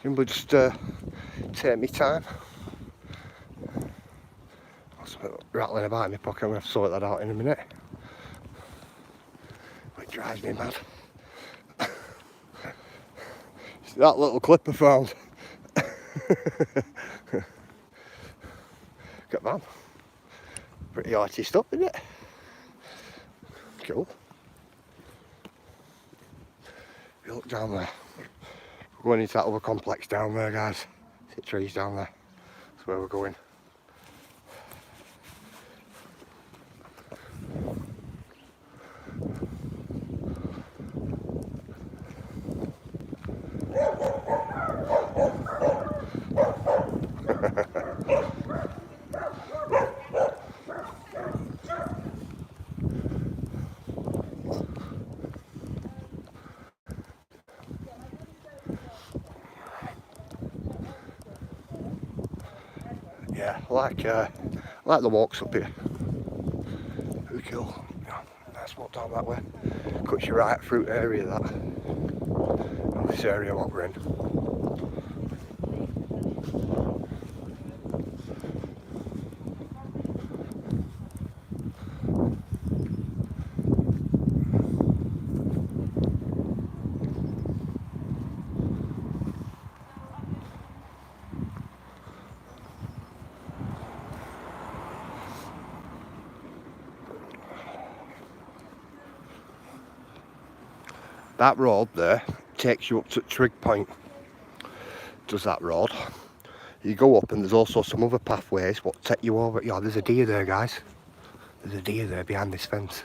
Generally just take me time. That's rattling about in my pocket. I'm going to sort that out in a minute. It drives me mad. That little clip I found. Get man. Pretty arty stuff, isn't it? Cool. If you look down there, we're going into that other complex down there, guys. See trees down there. That's where we're going. Yeah, I like the walks up here. Pretty cool. Yeah, nice walk down that way. Cuts you right through the area that. Well, this area what we're in. That road there takes you up to Trig Point. Does that road? You go up and there's also some other pathways what take you over. Yeah, there's a deer there, guys. There's a deer there behind this fence.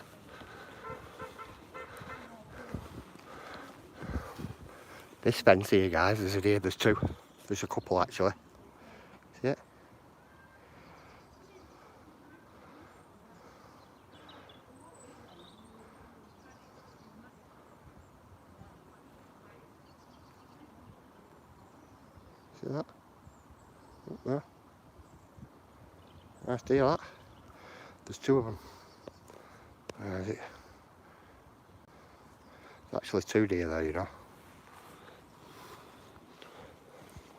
This fence here, guys, there's a deer. There's two. There's a couple actually. See it? See that? Up there. Nice deer, that. There's two of them. Where is it? There's actually two deer there, you know.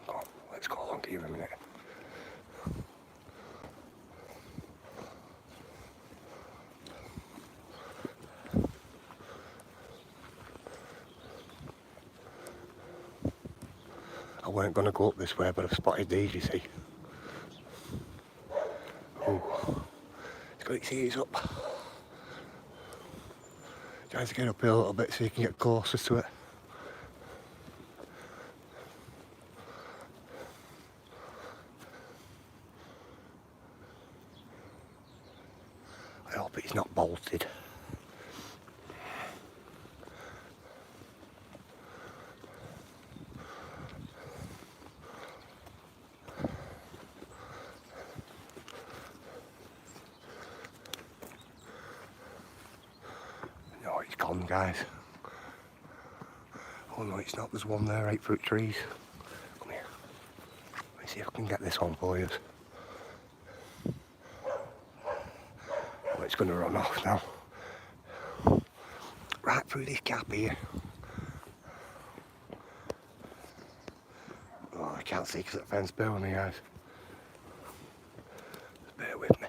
Come on, let's go along here a minute. I weren't going to go up this way, but I've spotted these, you see. Oh, it's got its ears up. Tries to get up here a little bit so you can get closer to it. I hope it's not bolted. No, it's gone, guys. Oh no, it's not. There's one there, 8-foot trees. Come here. Let me see if I can get this one for you. Oh, it's going to run off now. Right through this gap here. Oh, I can't see because that fence behind me, guys. Just bear with me.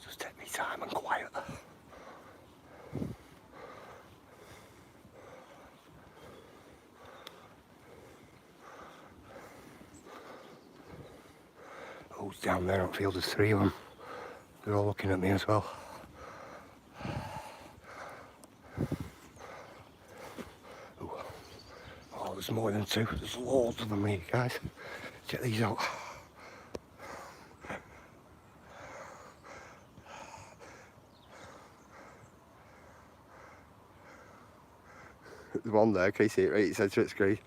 Just take me time and quiet. Who's down there? I feel there's three of them. They're all looking at me as well. Ooh. Oh, there's more than two. There's loads of them here, guys. Check these out. There's one there, can you see it right? It says it's green.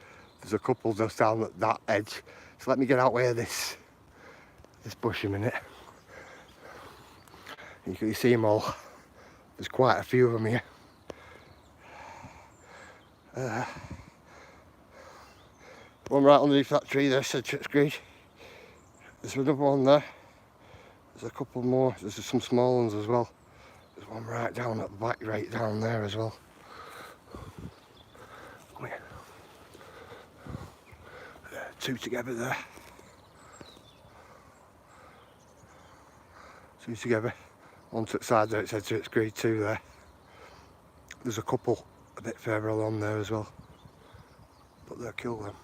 There's a couple just down at that edge. So let me get out where this bush a minute. You can see them all. There's quite a few of them here. One right underneath that tree there said it's green. There's another one there. There's a couple more. There's some small ones as well. There's one right down at the back, right down there as well. Come here. Two together there. Two together. One to the side there, it said it's grade 2 there. There's a couple a bit further along there as well. But they'll kill them.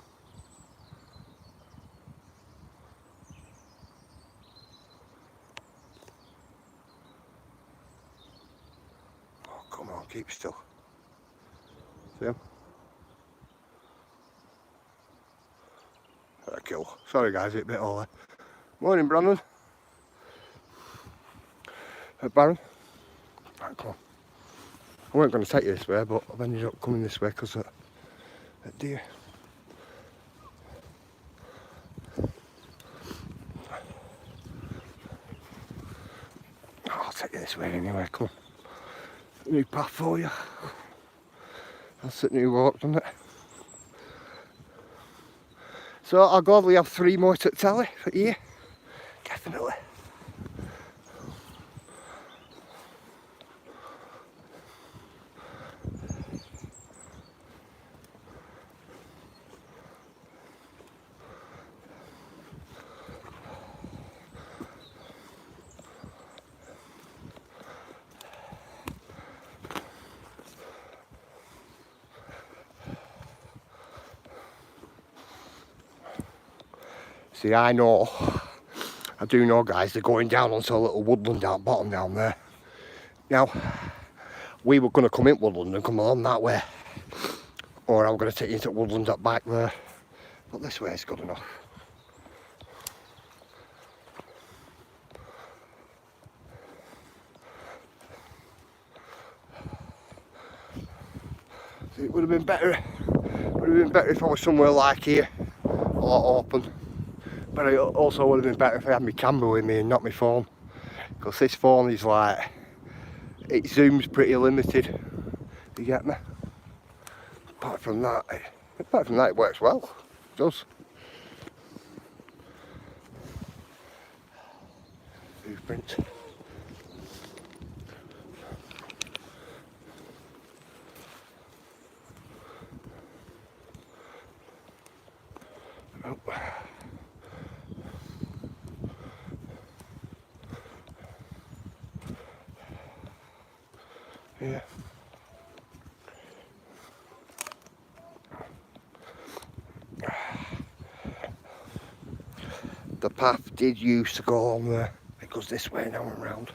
Oh, come on, keep still. See them? Kill. Sorry guys, it's a bit all there. Morning, Brandon. Baron. Right, come on. I weren't going to take you this way, but I've ended up coming this way because of that deer. Oh, I'll take you this way anyway, come on. New path for you. That's it, New Walk, doesn't it? So I'll gladly have 3 more to tally for here. Definitely. See, I do know, guys, they're going down onto a little woodland down bottom down there. Now, we were going to come in woodland and come along that way, or I'm going to take you into woodland up back there, but this way is good enough. See, it would have been better if I was somewhere like here, a lot open. But it also would have been better if I had my camera with me and not my phone, because this phone is like, it zooms pretty limited. You get me? Apart from that, it works well. It does. Blueprint. Oh. Yeah. The path did used to go on there. It goes this way now and round.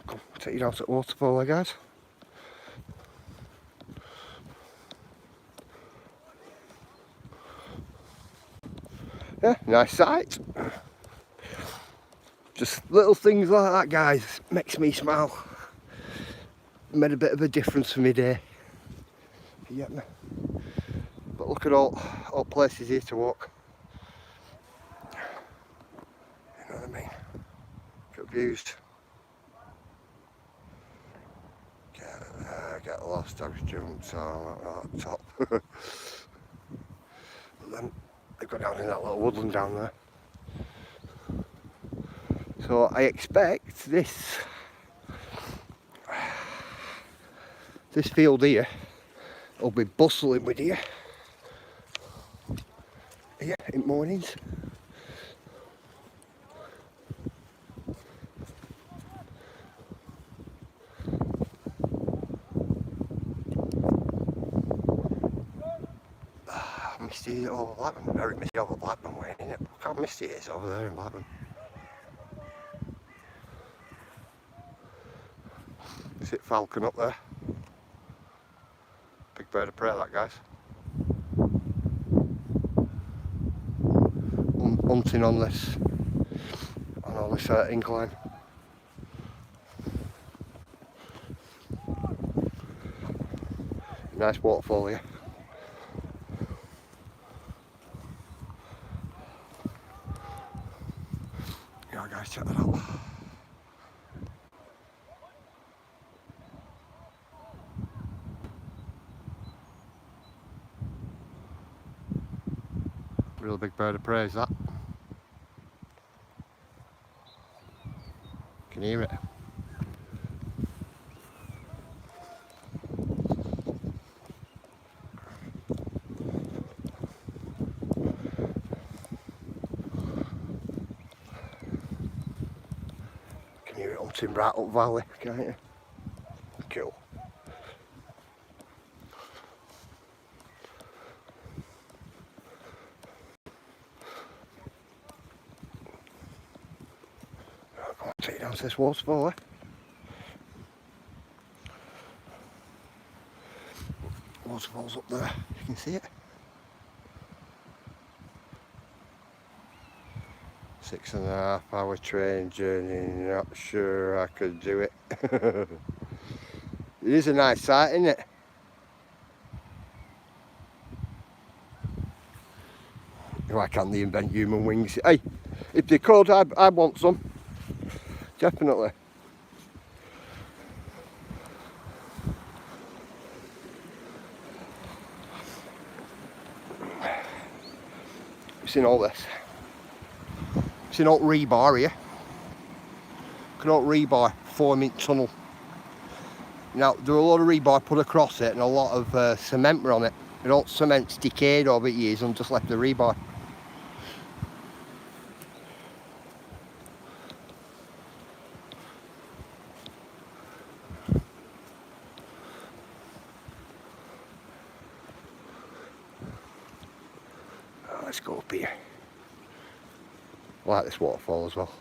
Come, take you down to the waterfall there, guys. Yeah, nice sight. Just little things like that, guys, makes me smile. Made a bit of a difference for me day. You get me? But look at all places here to walk. You know what I mean? Get views. Get lost, dogs jumped on that top. But then they go down in that little woodland down there. So I expect this field here will be bustling with deer here in mornings. Misty over Blackburn, very misty over Blackburn way, isn't it? Look how misty it is over there in Blackburn. See it falcon up there. Big bird of prey, that, guys. Hunting on all this incline. Nice waterfall here. Yeah, guys, check that out. Real big bird of prey is that. Can you hear it? Can you hear it hunting right up valley, can't you? Cool. Take you down to this waterfall, eh? Waterfall's up there, you can see it. 6.5 hour train journey, not sure I could do it. It is a nice sight, isn't it? Why can't they invent human wings? Hey, if they could, I'd want some. Definitely. You've seen all this. You've seen all rebar here. Look at all rebar forming tunnel. Now, there are a lot of rebar put across it and a lot of cement were on it. And all cement's decayed over years and just left the rebar. Oh, let's go up here. I like this waterfall as well.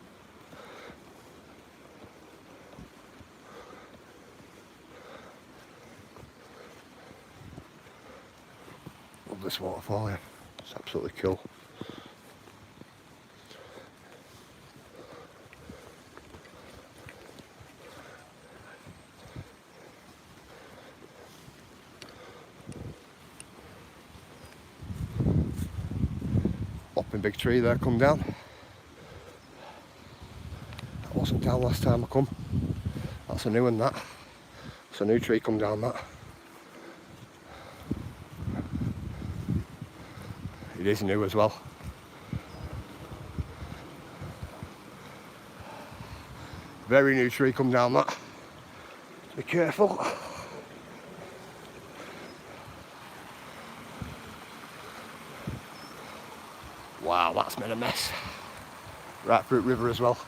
Love this waterfall here. It's absolutely cool. Hopping big tree there come down. That wasn't down last time I come. That's a new one, that. It's a new tree come down, that. It is new as well. Very new tree come down, that. Be careful. Wow, that's made a mess. Right through the river as well.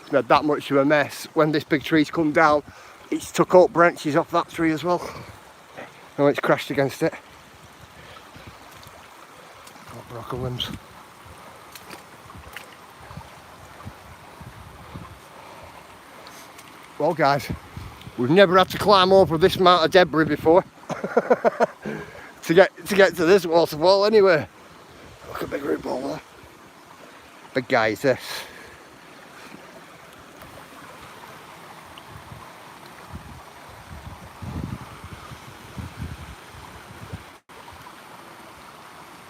It's made that much of a mess. When this big tree's come down, it's took up branches off that tree as well. And it's crashed against it. Got broken limbs. Well guys, we've never had to climb over this amount of debris before. to get to this waterfall anyway. Look at big root ball there. Big guy is this.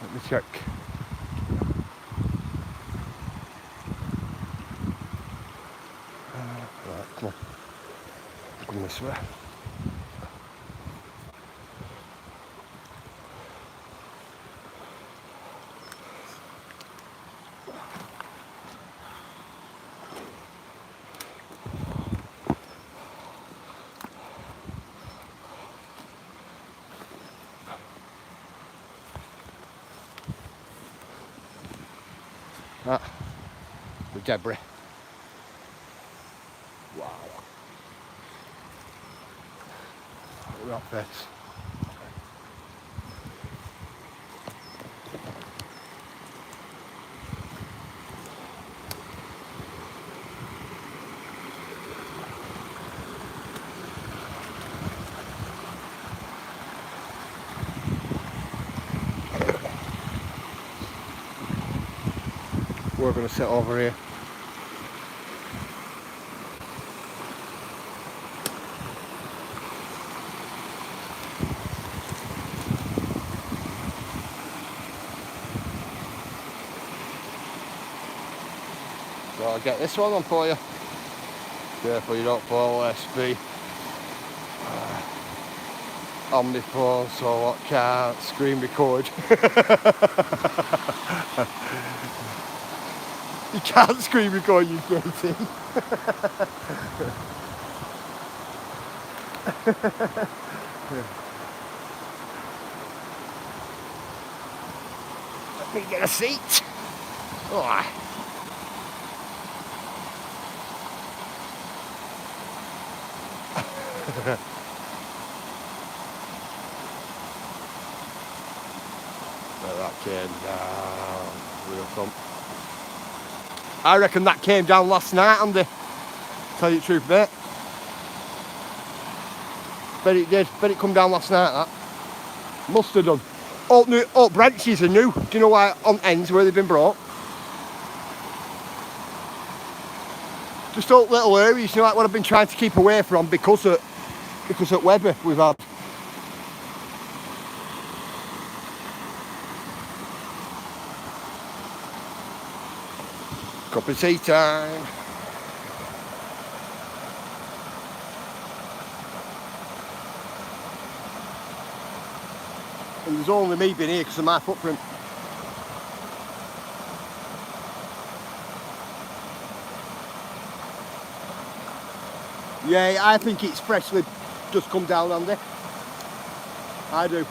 Let me check. Right, come on. Come this way. That, the debris. Wow. Look at that face. We're going to sit over here. So I'll get this one on for you. Careful you don't fall, SB. On my phone, so I can't screen record. You can't screen record, you getting. Let me get a seat. Oh. That came down real thump. I reckon that came down last night, Andy. Tell you the truth, mate. Bet it did. Bet it come down last night, that. Must have done. All branches are new. Do you know why? On ends where they've been brought. Just all little areas, you know, like what I've been trying to keep away from because at weather we've had. Cup of tea time. And there's only me been here because of my footprint. Yeah, I think it's freshly just come down, Andy. I do. You've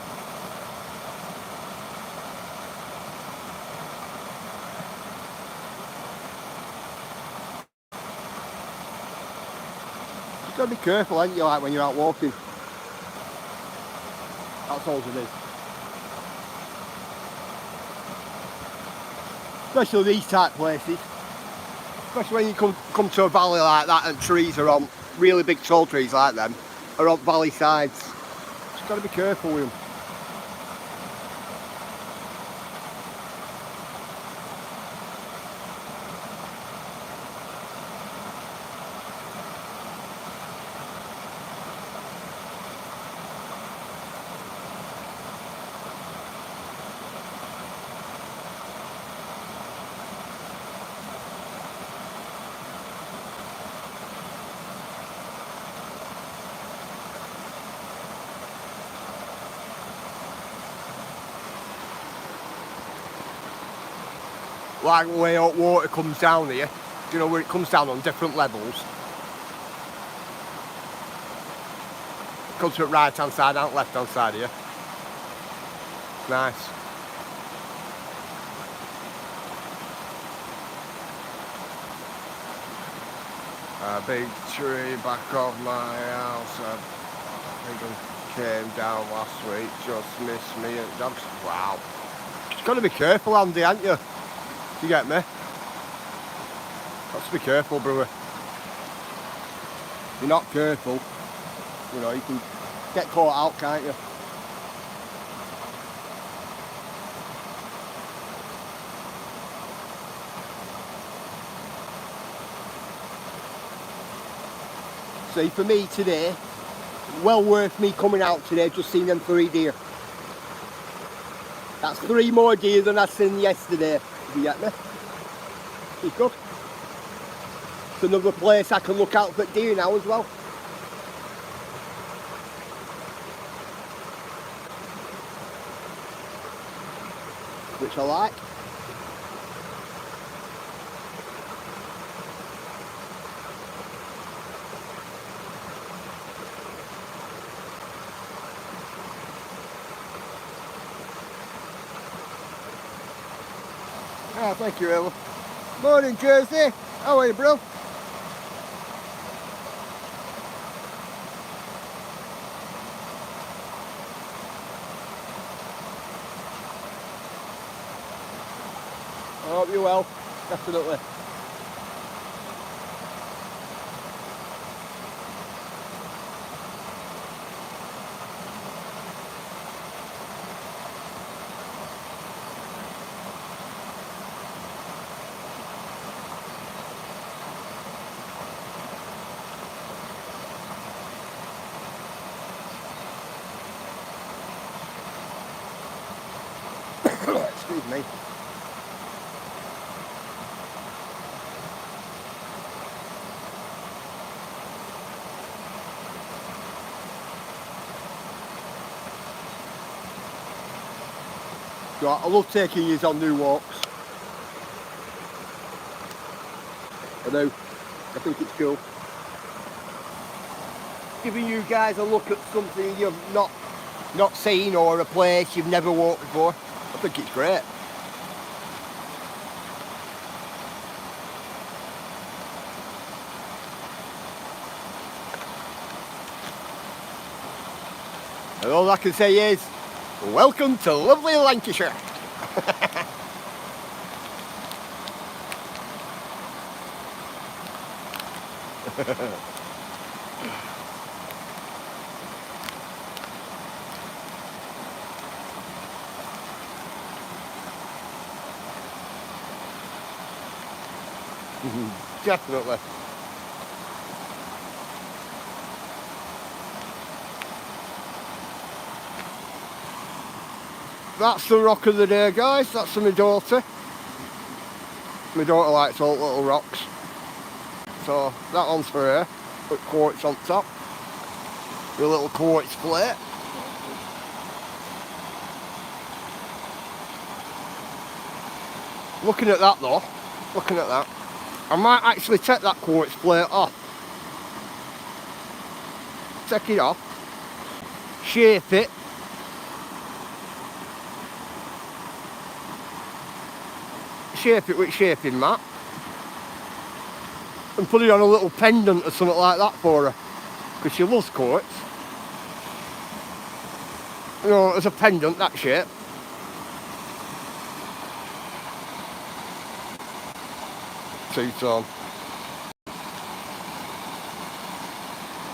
got to be careful, ain't you, like when you're out walking. That's all it is. Especially these type places. Especially when you come to a valley like that and trees are on, really big tall trees like them, are on valley sides. Just got to be careful with them. Like the way hot water comes down here, do you know where it comes down on different levels? It comes to the right hand side and left hand side here. Nice. A big tree back of my house. I think it came down last week, just missed me. Wow. You've got to be careful, Andy, haven't you? You get me? Got to be careful, brother. If you're not careful, you know, you can get caught out, can't you? See, for me today, well worth me coming out today, just seeing them 3 deer. That's 3 more deer than I seen yesterday. You get me? It's good. It's another place I can look out for deer now as well. Which I like. Oh, thank you, Ella. Morning, Jersey. How are you, bro? I hope you're well. Definitely. Excuse me. So I love taking you on new walks. I do. I think it's cool. Giving you guys a look at something you've not seen, or a place you've never walked before. I think it's great. And all I can say is, welcome to lovely Lancashire. Definitely. That's the rock of the day, guys. That's for my daughter. My daughter likes all little rocks. So that one's for her. Put quartz on top. Your little quartz plate. Looking at that though, looking at that, I might actually take that quartz plate off. Take it off. Shape it. Shape it with shaping mat. And put it on a little pendant or something like that for her. Because she loves quartz. You know, as a pendant, that shape. Two-tone.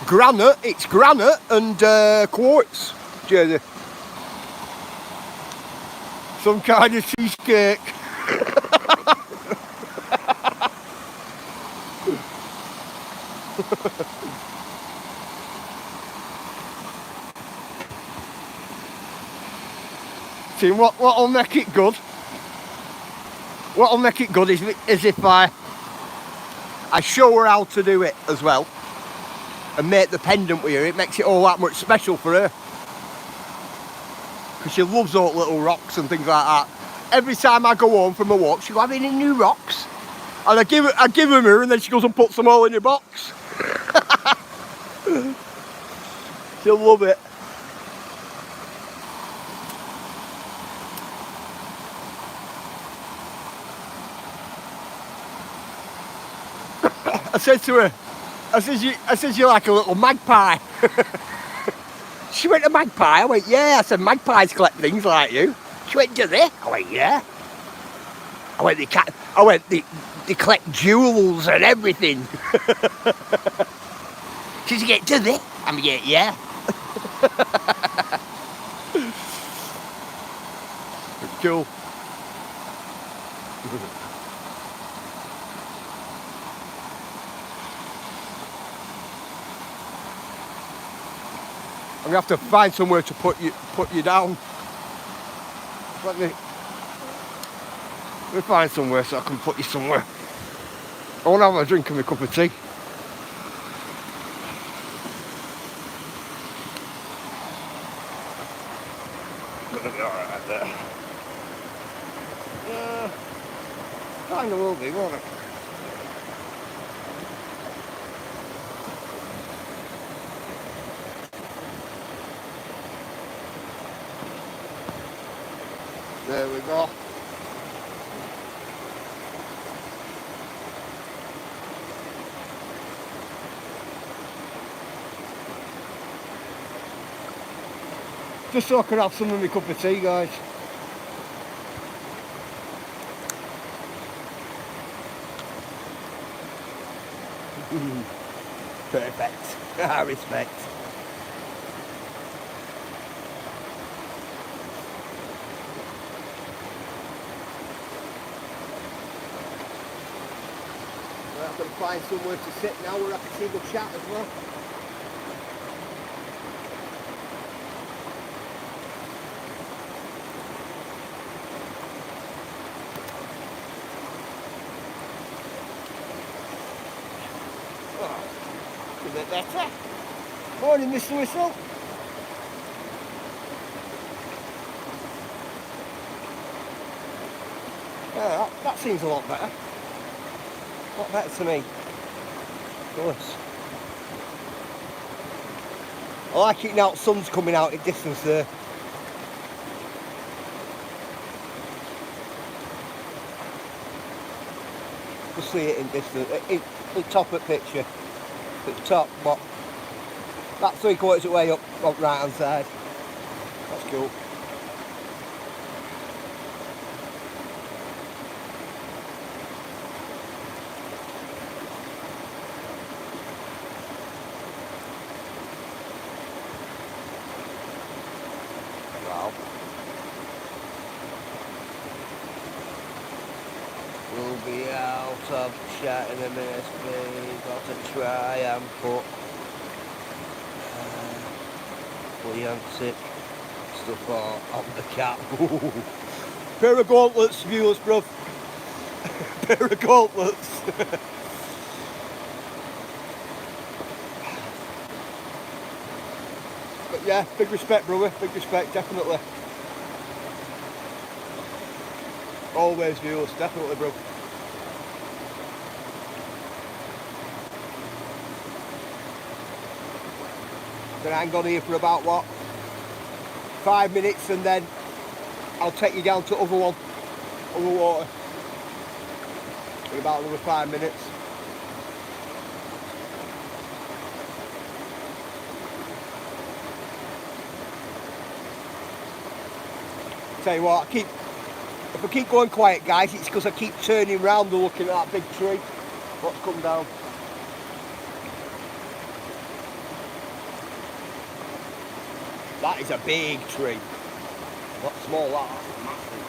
Granite, it's granite and quartz, Jersey. Some kind of cheesecake. See, what'll make it good? What'll make it good is if I show her how to do it as well and make the pendant with her. It makes it all that much special for her. Because she loves all little rocks and things like that. Every time I go home from a walk, she'll have any new rocks. And I give them her and then she goes and puts them all in her box. She'll love it. I said to her, I said, you're like a little magpie. She went, a magpie? I went, yeah. I said, magpies collect things like you. She went, do they? I went, yeah. I went, they collect jewels and everything. She said, do they? I mean, yeah. Cool. I'm gonna have to find somewhere to put you down. Let me find somewhere so I can put you somewhere. I want to have a drink and a cup of tea. Gonna be alright there. Kind of will be, won't it? There we go. Just so I can have some of my cup of tea, guys. Perfect. I respect. I'm going to find somewhere to sit now where I can see the chat as well. Oh, a bit better. Morning, Mr. Whistle. Yeah, that seems a lot better. A lot better to me. Good. I like it now, the sun's coming out in distance there. Just see it in distance, in top of the picture. At the top, what? That's 3/4 of the way up right hand side. That's cool. Wow. We'll be out of chat in a minute, please. Got to try and put Yantic stuff on the cap. Pair of gauntlets, viewers, bruv. pair of gauntlets. But yeah, big respect, brother, big respect, definitely. Always viewers, definitely, bro. Then I hang on here for about what? 5 minutes, and then I'll take you down to other water. In about another 5 minutes. Tell you what, if I keep going quiet, guys, it's because I keep turning round and looking at that big tree. What's come down? That is a big tree. Not small, that's massive.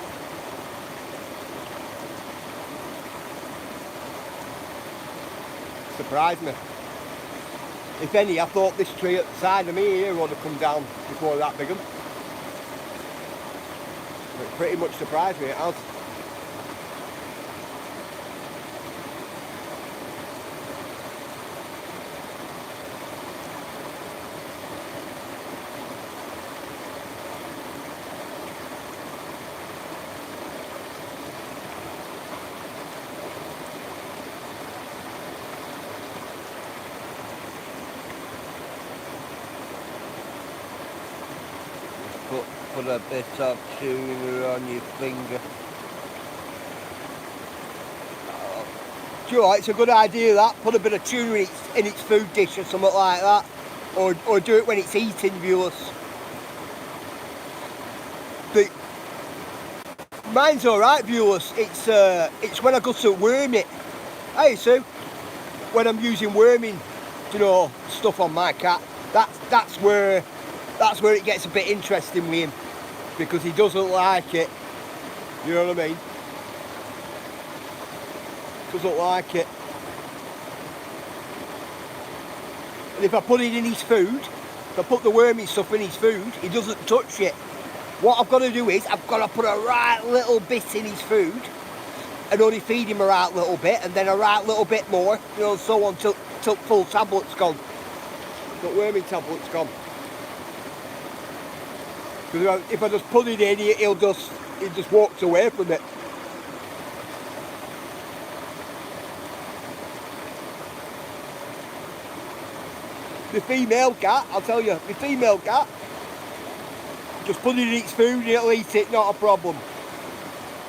Surprised me. If any, I thought this tree at the side of me here would have come down before that big one. It pretty much surprised me, it has. Put a bit of tuna on your finger. Do you know what, it's a good idea that. Put a bit of tuna in its food dish or something like that. Or do it when it's eating, viewers. Mine's alright, viewers. It's when I go to worm it. Hey Sue, when I'm using worming, you know, stuff on my cat, that's where it gets a bit interesting with him, because he doesn't like it. You know what I mean? Doesn't like it. And if I put it in his food, if I put the worming stuff in his food, he doesn't touch it. What I've got to do is, I've got to put a right little bit in his food, and only feed him a right little bit, and then a right little bit more, you know, so on till full tablet's gone. But worming tablet's gone. Because if I just put it in, he just walks away from it. The female cat, I'll tell you, the female cat, just put it in its food and it'll eat it, not a problem.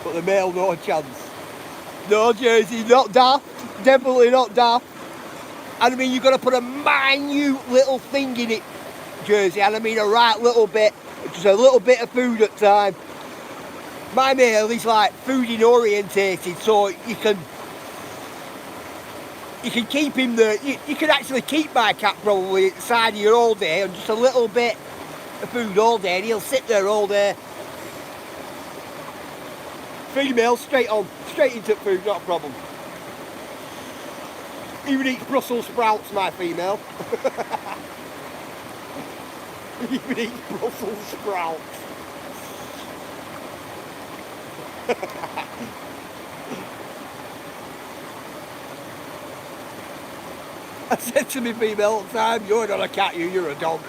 But the male, no chance. No, Jersey, not daft, definitely not daft. And I mean, you've got to put a minute little thing in it, Jersey, and I mean a right little bit, just a little bit of food at a time. My male is like fooding orientated, so you can keep him there. You can actually keep my cat probably at the side of you all day, and just a little bit of food all day, and he'll sit there all day. Female, straight into food, not a problem. Even eats Brussels sprouts, my female. Even eats Brussels sprouts. I said to my female all the time, you're not a cat, you're a dog.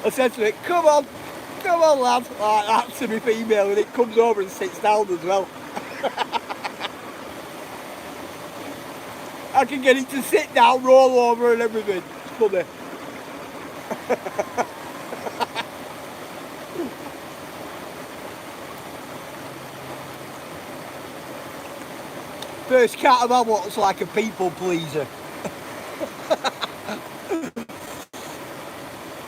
I said to it, come on lad, like that to my female, and it comes over and sits down as well. I can get it to sit down, roll over and everything. It's funny. First cat I've had looks like a people pleaser.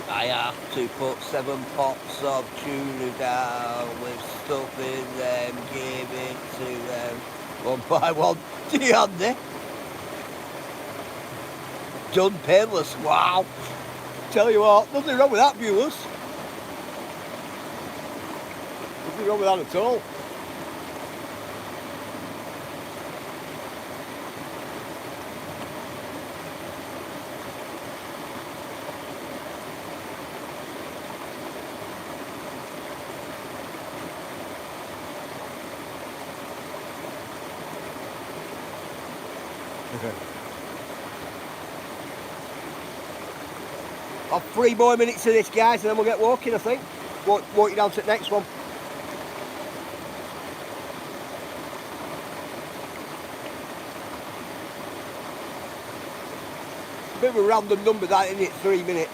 I have to put 7 pots of tuna down with stuff in them, give it to them one by one. Do you Andy? Done painless, wow. Tell you what, nothing wrong with that, viewers. Nothing wrong with that at all. I've 3 more minutes of this, guys, and then we'll get walking, I think. Walk you down to the next one. A bit of a random number, that, isn't it? 3 minutes.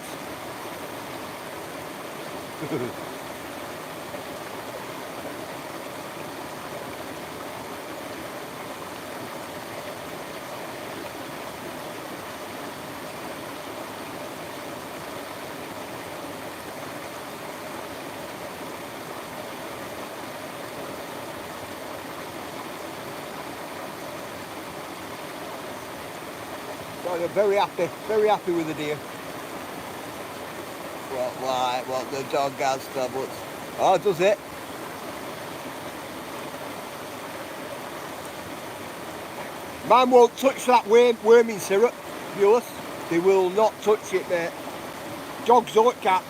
I'm very happy with the deer. What the dog has tablets. Oh, does it? Mine won't touch that worming syrup, viewers. They will not touch it, mate. Dogs or cats.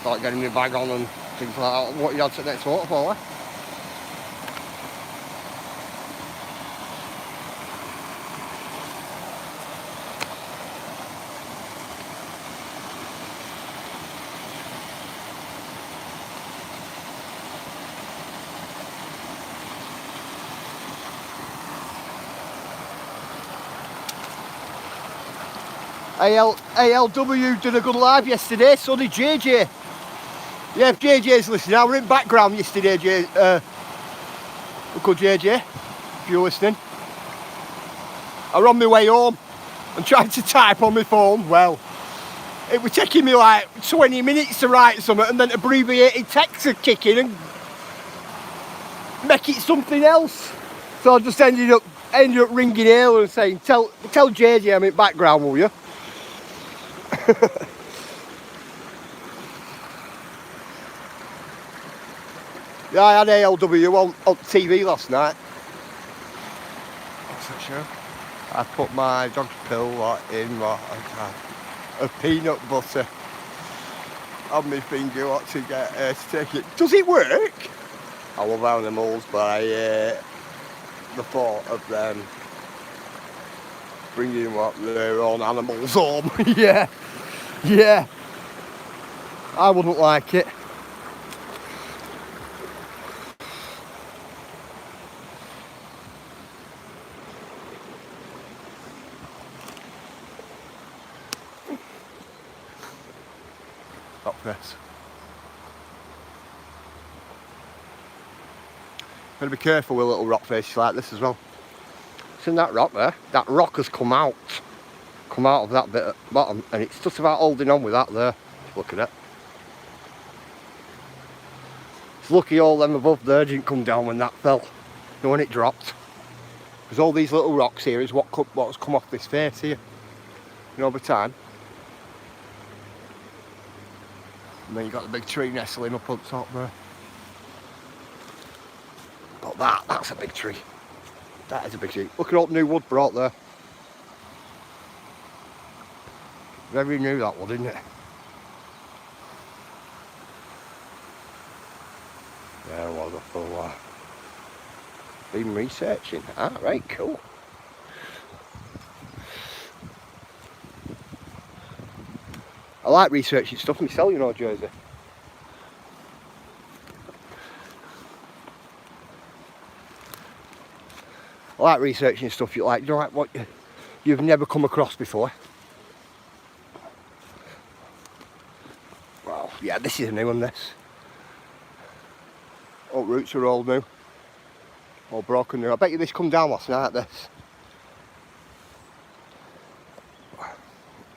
Start getting my bag on and things like that. What you had to the next waterfall, eh? ALW did a good live yesterday, so did JJ. Yeah, if JJ's listening, I was in background yesterday, Uncle JJ, if you're listening. I was on my way home and tried to type on my phone. Well, it was taking me like 20 minutes to write something, and then abbreviated text would kick in and make it something else. So I just ended up ringing Hale and saying, tell JJ I'm in background, will you? Yeah, I had ALW on TV last night. What's that show? I put my dog's pill in a peanut butter on my finger to get to take it. Does it work? I love animals, but the thought of them bringing their own animals home, yeah, I wouldn't like it. Rock face. Gotta be careful with little rock faces like this as well. See that rock there? That rock has come out of that bit at the bottom, and it's just about holding on with that there. Look at it. It's lucky all them above there didn't come down when that fell. You know, when it dropped. Because all these little rocks here is what's come off this face here. You know, over time. And then you've got the big tree nestling up on top there. But that's a big tree. That is a big tree. Look at all the new wood brought there. Very new, that wood, isn't it? Yeah, wonderful. Been researching. Ah, right, cool. I like researching stuff myself, you know, Jersey. I like researching stuff you like, you know, like what you've never come across before. Well, yeah, this is a new one, this. All roots are all new. All broken new. I bet you this come down last night, this.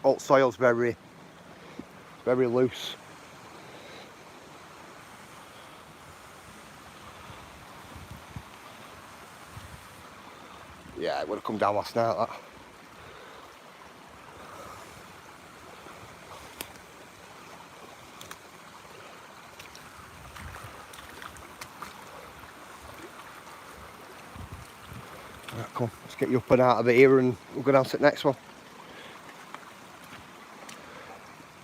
All soil's very loose. Yeah, it would have come down last night, that. Right, come, let's get you up and out of here and we'll go down to the next one.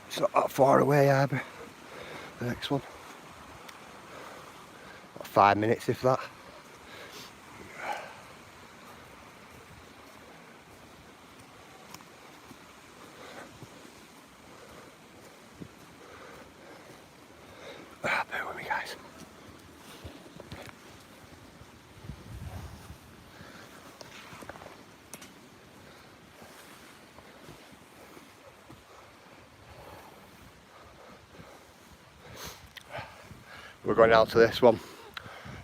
It's not that far away either, the next one. About 5 minutes if that. Bear with me, guys. We're going down to this one.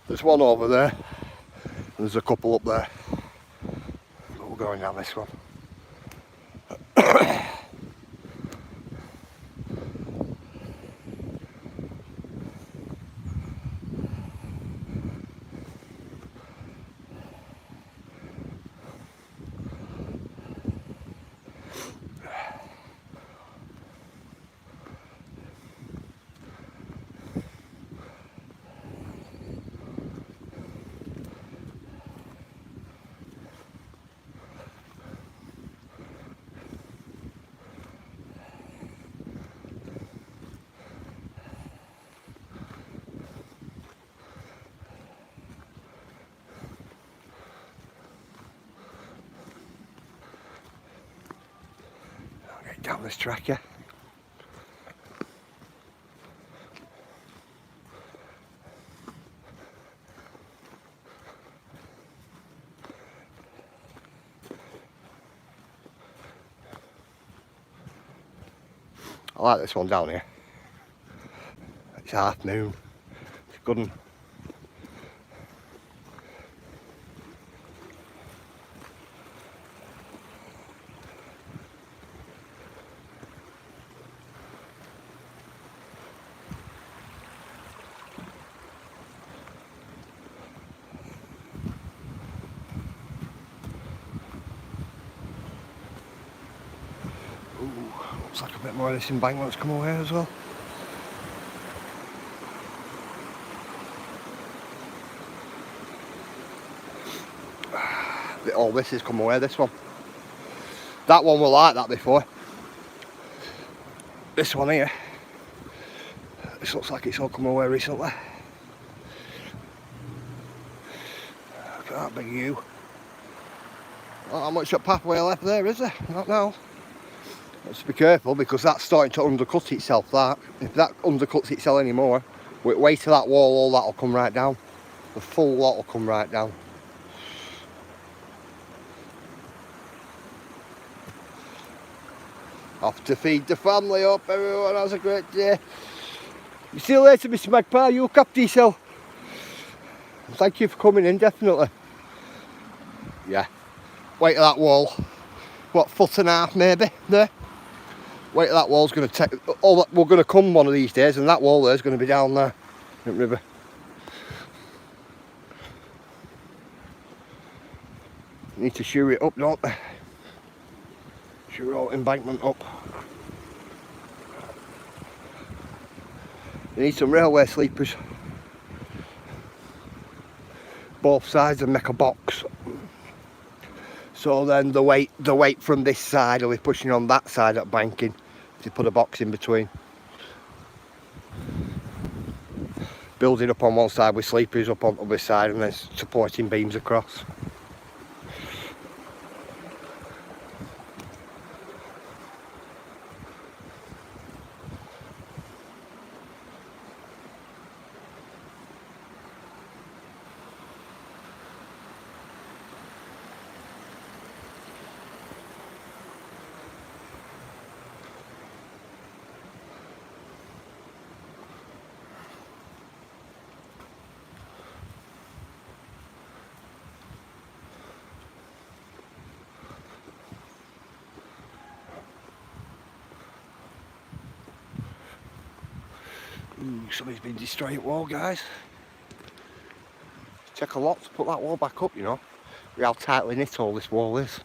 There's one over there, and there's a couple up there. But we're going down this one. Down this track, yeah. I like this one down here. It's half moon. It's a good one. Looks like a bit more of this embankment's come away as well. Oh, this has come away, this one. That one was like that before. This one here. This looks like it's all come away recently. Look at that big U. Not that much of pathway left there, is there? Not now. Let's be careful because that's starting to undercut itself, that. If that undercuts itself anymore, wait till that wall, all that'll come right down. The full lot will come right down. Off to feed the family up, everyone has a great day. You see you later, Mr. Magpie, you look after yourself. Thank you for coming in, definitely. Yeah. Wait till that wall, what, 1.5 foot maybe, there? Wait till that wall's going to take, all that, we're going to come one of these days and that wall there's going to be down there in the river. Need to shear it up, don't they? Shear all embankment up. You need some railway sleepers. Both sides and make a box. So then the weight from this side will be pushing on that side at banking to put a box in between. Building up on one side with sleepers up on the other side and then supporting beams across. Somebody's been destroying the wall, guys. Take a lot to put that wall back up, you know. how tightly knit all this wall is.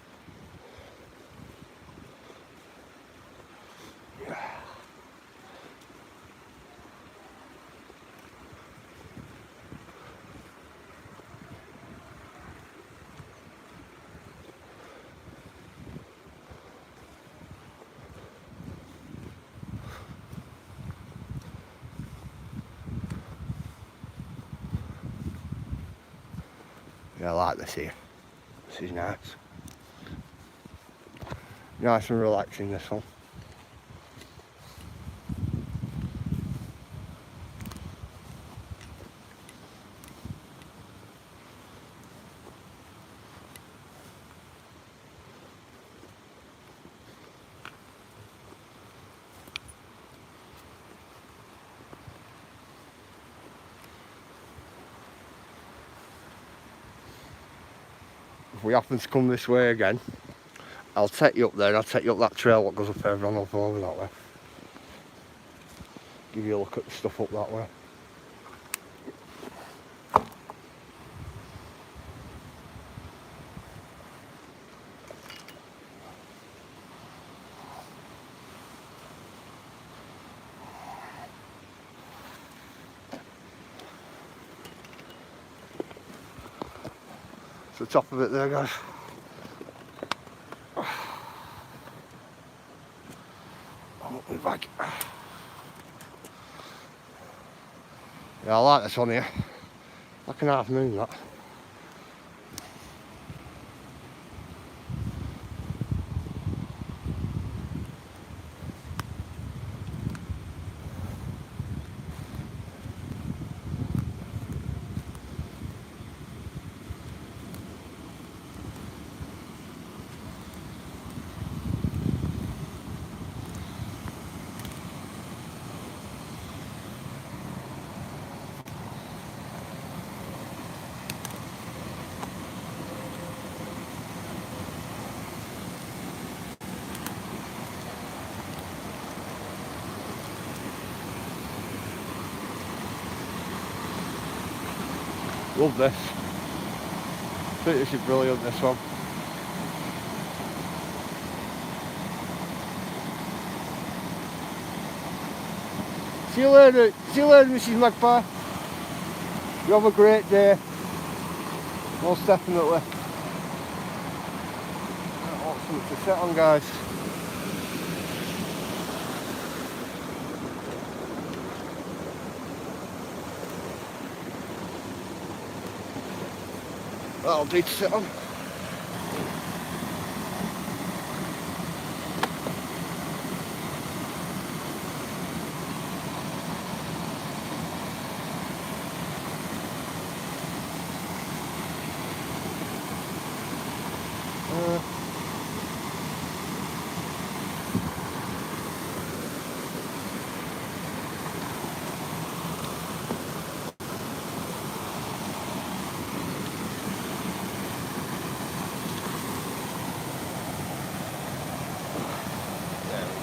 Yeah, I like this here. This is nice. Nice and relaxing, this one. If we happen to come this way again, I'll take you up there and I'll take you up that trail that goes up over and over that way. Give you a look at the stuff up that way. It's the top of it there, guys. I'm up my bag. Yeah, I like this one here. Like an half moon, that. Love this. I think this is brilliant, this one. See you later, Mrs. Magpie. You have a great day. Most definitely. I want something to sit on, guys. That'll do to sit on.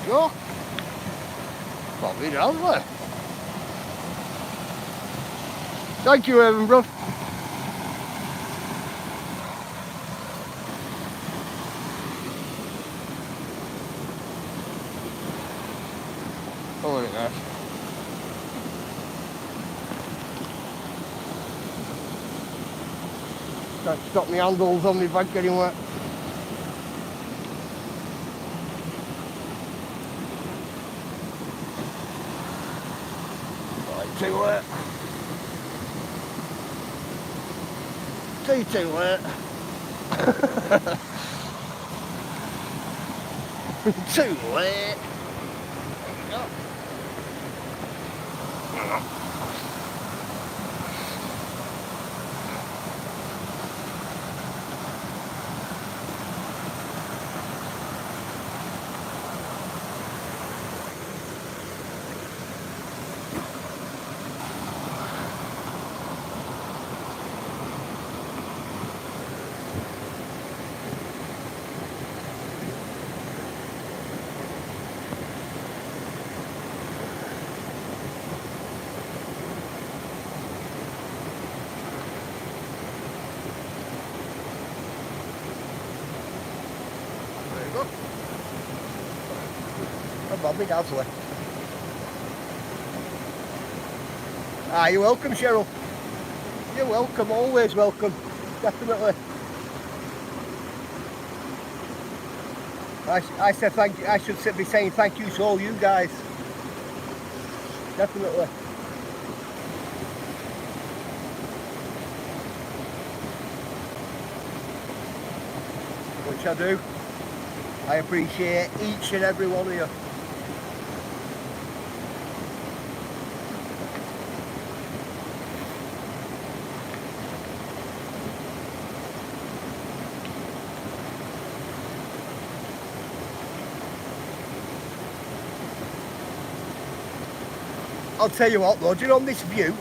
Go. Probably down there. Thank you, Evan, bro. Oh, look at that. Can't stop my handles on my bag getting wet. Too wet. Too wet. Too wet. Come on, me dazzler. Ah, you're welcome, Cheryl. You're welcome, always welcome. Definitely. I said thank you. I should be saying thank you to all you guys. Definitely. Which I do. I appreciate each and every one of you. I'll tell you what though, do you know on this view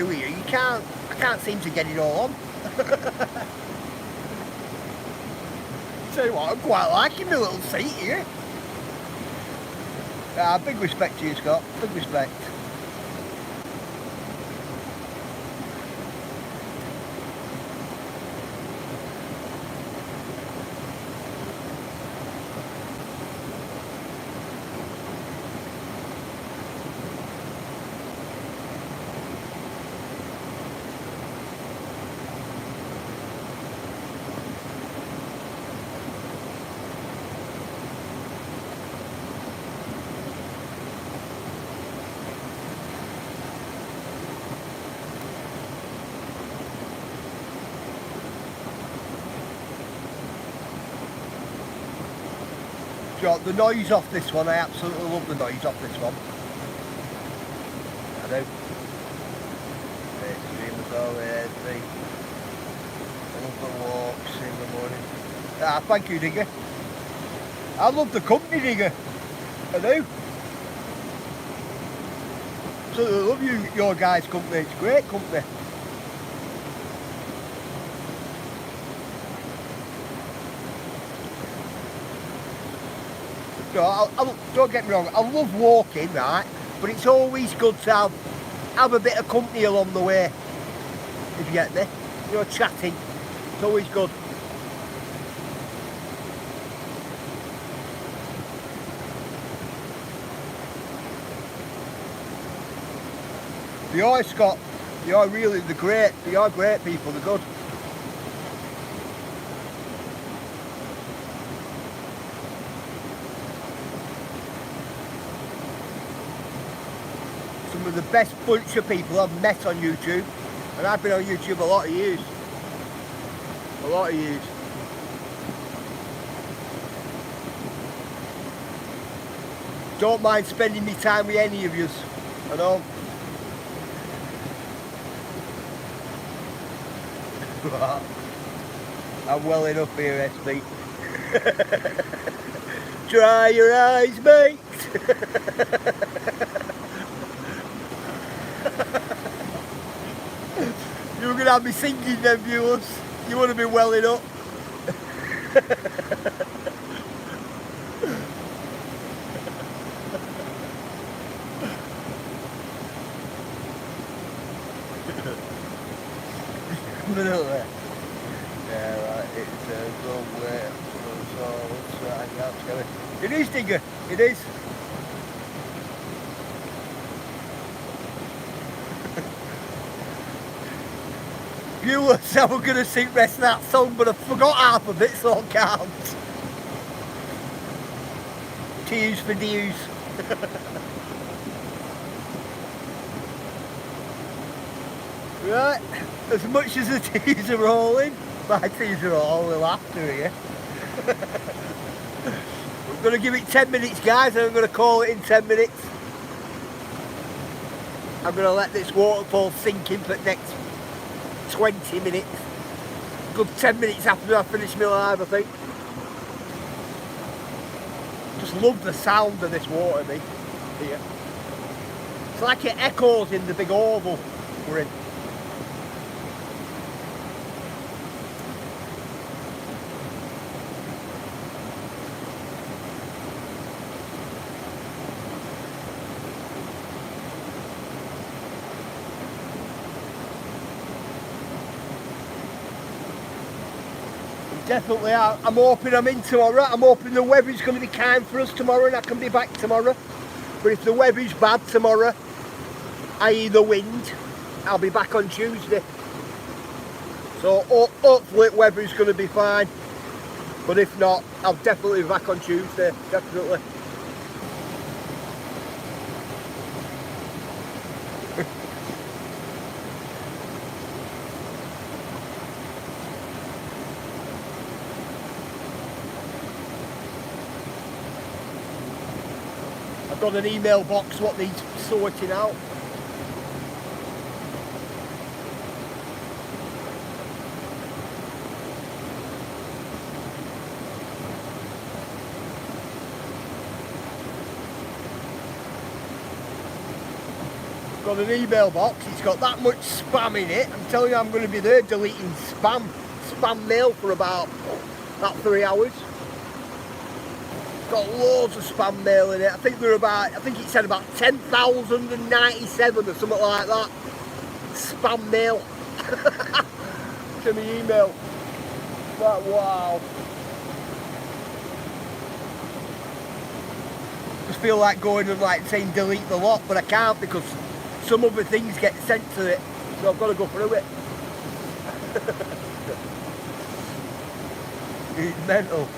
here, I can't seem to get it all on. Tell you what, I'm quite liking my little seat here. Big respect to you, Scott, big respect. The noise off this one, I absolutely love the noise off this one. I do. Extreme as always, I love the walks in the morning. Thank you, Digger. I love the company, Digger. I do. Absolutely love your guys' company. It's a great company. Don't get me wrong, I love walking, right, but it's always good to have a bit of company along the way, if you get me, you know, chatting, it's always good. They are, Scott, they are really, they are great people, they're good. Some of the best bunch of people I've met on YouTube, and I've been on YouTube a lot of years. A lot of years. Don't mind spending my time with any of yous, I know. I'm welling up here, SB. Dry your eyes, mate. You were going to have me singing then, viewers. You would have been welling up. Yeah, right, it's a good way. It is, Digger, it is. Viewers said we're going to sing rest of that song, but I forgot half of it, so I can't. Tears for dews. Right, as much as the tears are rolling, my tears are all with laughter here. We're going to give it 10 minutes, guys, and I'm going to call it in 10 minutes. I'm going to let this waterfall sink in for the next 20 minutes. Good 10 minutes after I finish my live, I think. Just love the sound of this water, me. Here. It's like it echoes in the big oval we're in. Definitely. I'm hoping I'm in tomorrow. I'm hoping the weather's going to be kind for us tomorrow and I can be back tomorrow. But if the weather's bad tomorrow, i.e. the wind, I'll be back on Tuesday. So hopefully the weather's going to be fine. But if not, I'll definitely be back on Tuesday. Definitely. I've got an email box what needs sorting out. Got an email box, it's got that much spam in it. I'm telling you, I'm going to be there deleting spam mail for about 3 hours. Got loads of spam mail in it. I think it said about 10,097 or something like that. Spam mail to my email. Like, wow. Just feel like going and like saying delete the lot, but I can't because some other things get sent to it, so I've got to go through it. It's mental.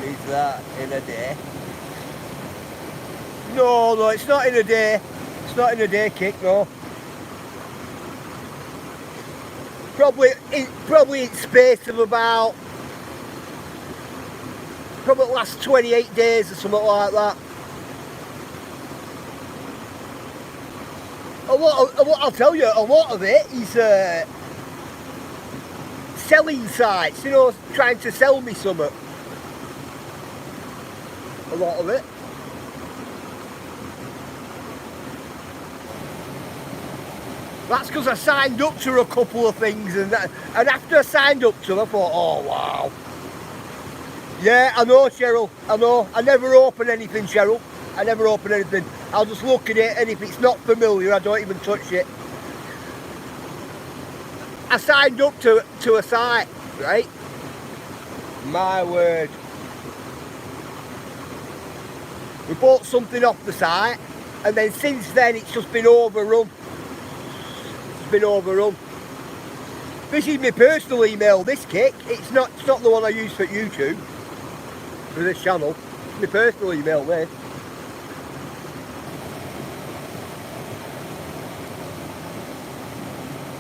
Is that in a day? No, it's not in a day. It's not in a day, Kick, no. Probably in space of about, probably last 28 days or something like that. I'll tell you, a lot of it is selling sites, you know, trying to sell me something. A lot of it. That's because I signed up to a couple of things, and after I signed up to them, I thought, oh wow. Yeah, I know, Cheryl, I know. I never open anything, Cheryl. I never open anything. I'll just look at it, and if it's not familiar, I don't even touch it. I signed up to a site, right? My word. We bought something off the site, and then since then it's just been overrun. It's been overrun. This is my personal email, this Kick. It's not the one I use for YouTube, for this channel. It's my personal email, this.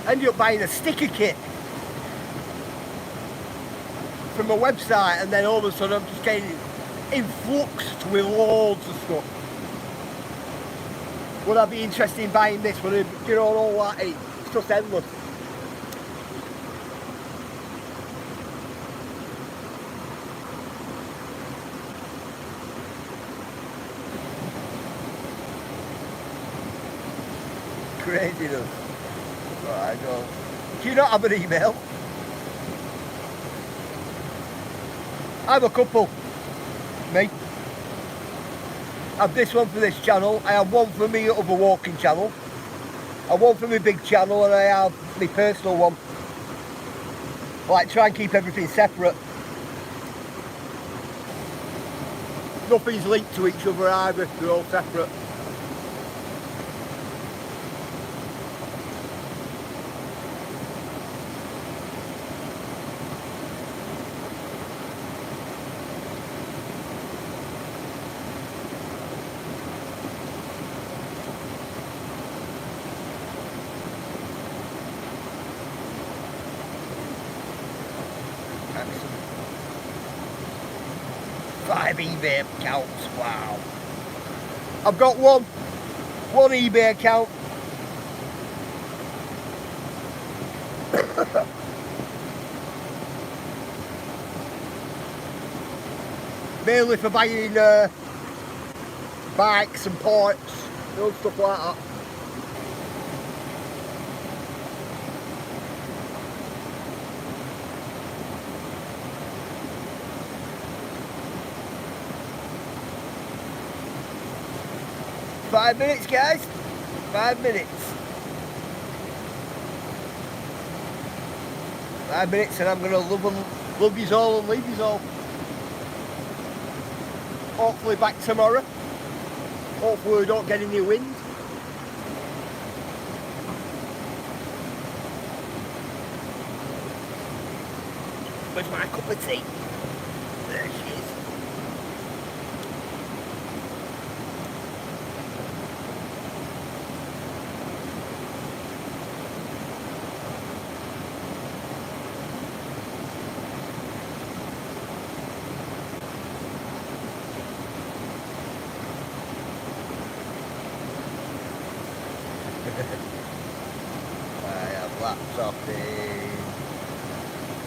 I ended up buying a sticker kit from a website, and then all of a sudden I'm just getting influxed with loads of stuff. Would I be interested in buying this? Would I, you know, all that? It's just endless. Craziness. Right, go. Do you not have an email? I have a couple. Me. I have this one for this channel. I have one for me other walking channel. I have one for my big channel, and I have my personal one. I like try and keep everything separate. Nothing's linked to each other either. They're all separate. Excellent. 5 eBay accounts, wow. I've got one eBay account. Mainly for buying bikes and parts, you know, stuff like that. 5 minutes, guys. 5 minutes. 5 minutes and I'm going to love yous all and leave yous all. Hopefully back tomorrow. Hopefully we don't get any wind. Where's my cup of tea? There she is. I have laptop in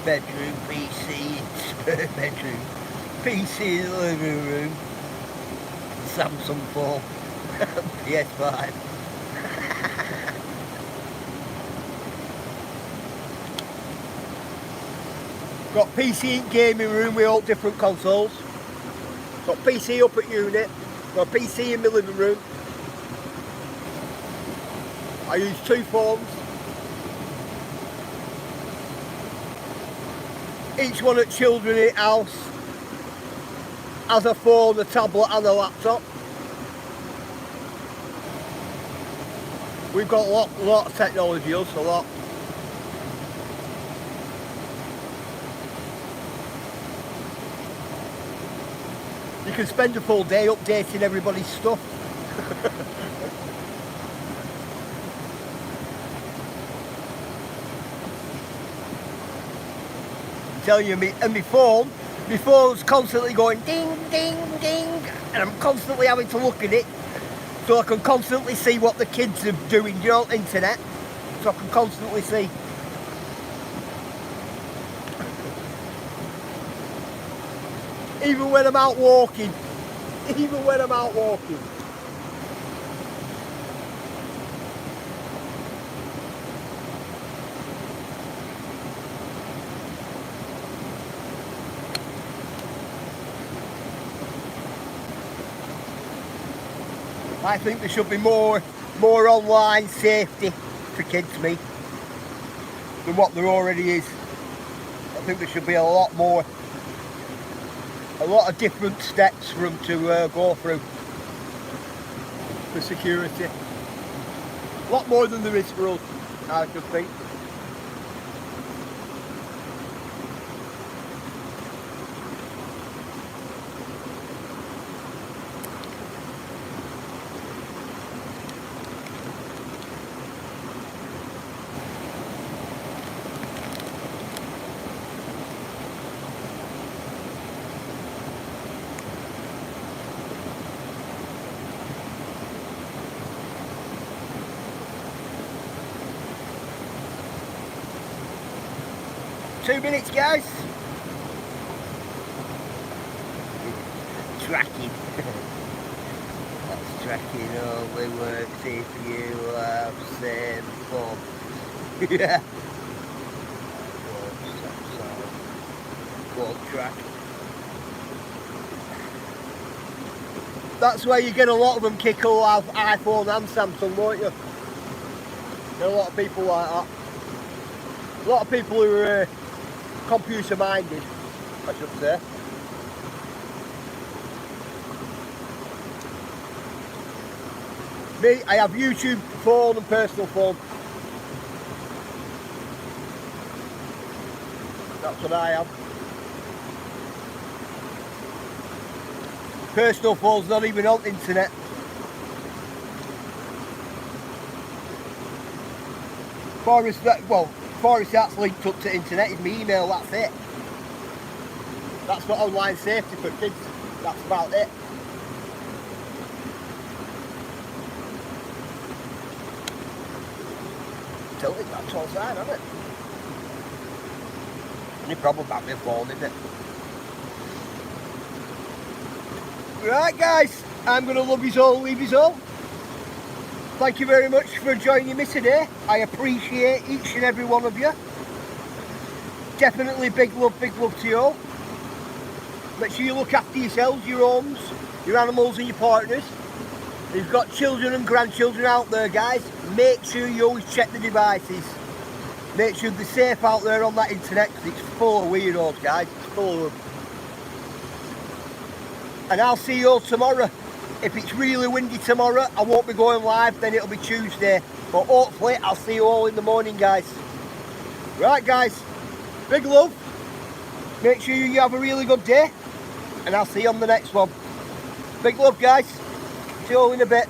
bedroom, PC in spare bedroom, PC in the living room, Samsung phone, PS5. Got PC in gaming room with all different consoles. Got PC up at unit, got PC in my living room. I use 2 phones. Each one at children in house has a phone, a tablet and a laptop. We've got a lot of technology, a lot. You can spend a full day updating everybody's stuff. Tell you, and my phone's constantly going ding, ding, ding, and I'm constantly having to look at it so I can constantly see what the kids are doing, you know, on the internet, so I can constantly see. Even when I'm out walking, I think there should be more online safety for kids, than what there already is. I think there should be a lot of different steps for them to go through for security. A lot more than there is for us, I should think. Two minutes, guys. Tracking. That's tracking only works if you have same fun. Yeah. Won't track. That's where you get a lot of them kick all have iPhone and Samsung, won't you? There are a lot of people like that. A lot of people who are computer minded, I should say. Me, I have YouTube phone and personal phone. That's what I have. Personal phone's not even on the internet. Forest that's linked up to the internet is my email, that's it. That's not online safety for kids, that's about it. Tilted, that's all side, isn't it? Any problem about my phone, isn't it? Right guys, I'm going to love yous all, leave yous all. Thank you very much for joining me today. I appreciate each and every one of you. Definitely big love to you all. Make sure you look after yourselves, your homes, your animals and your partners. If you've got children and grandchildren out there, guys, make sure you always check the devices. Make sure they're safe out there on that internet, because it's full of weirdos, guys. It's full of them. And I'll see you all tomorrow. If it's really windy tomorrow, I won't be going live, then it'll be Tuesday. But hopefully, I'll see you all in the morning, guys. Right, guys, big love. Make sure you have a really good day, and I'll see you on the next one. Big love, guys. See you all in a bit.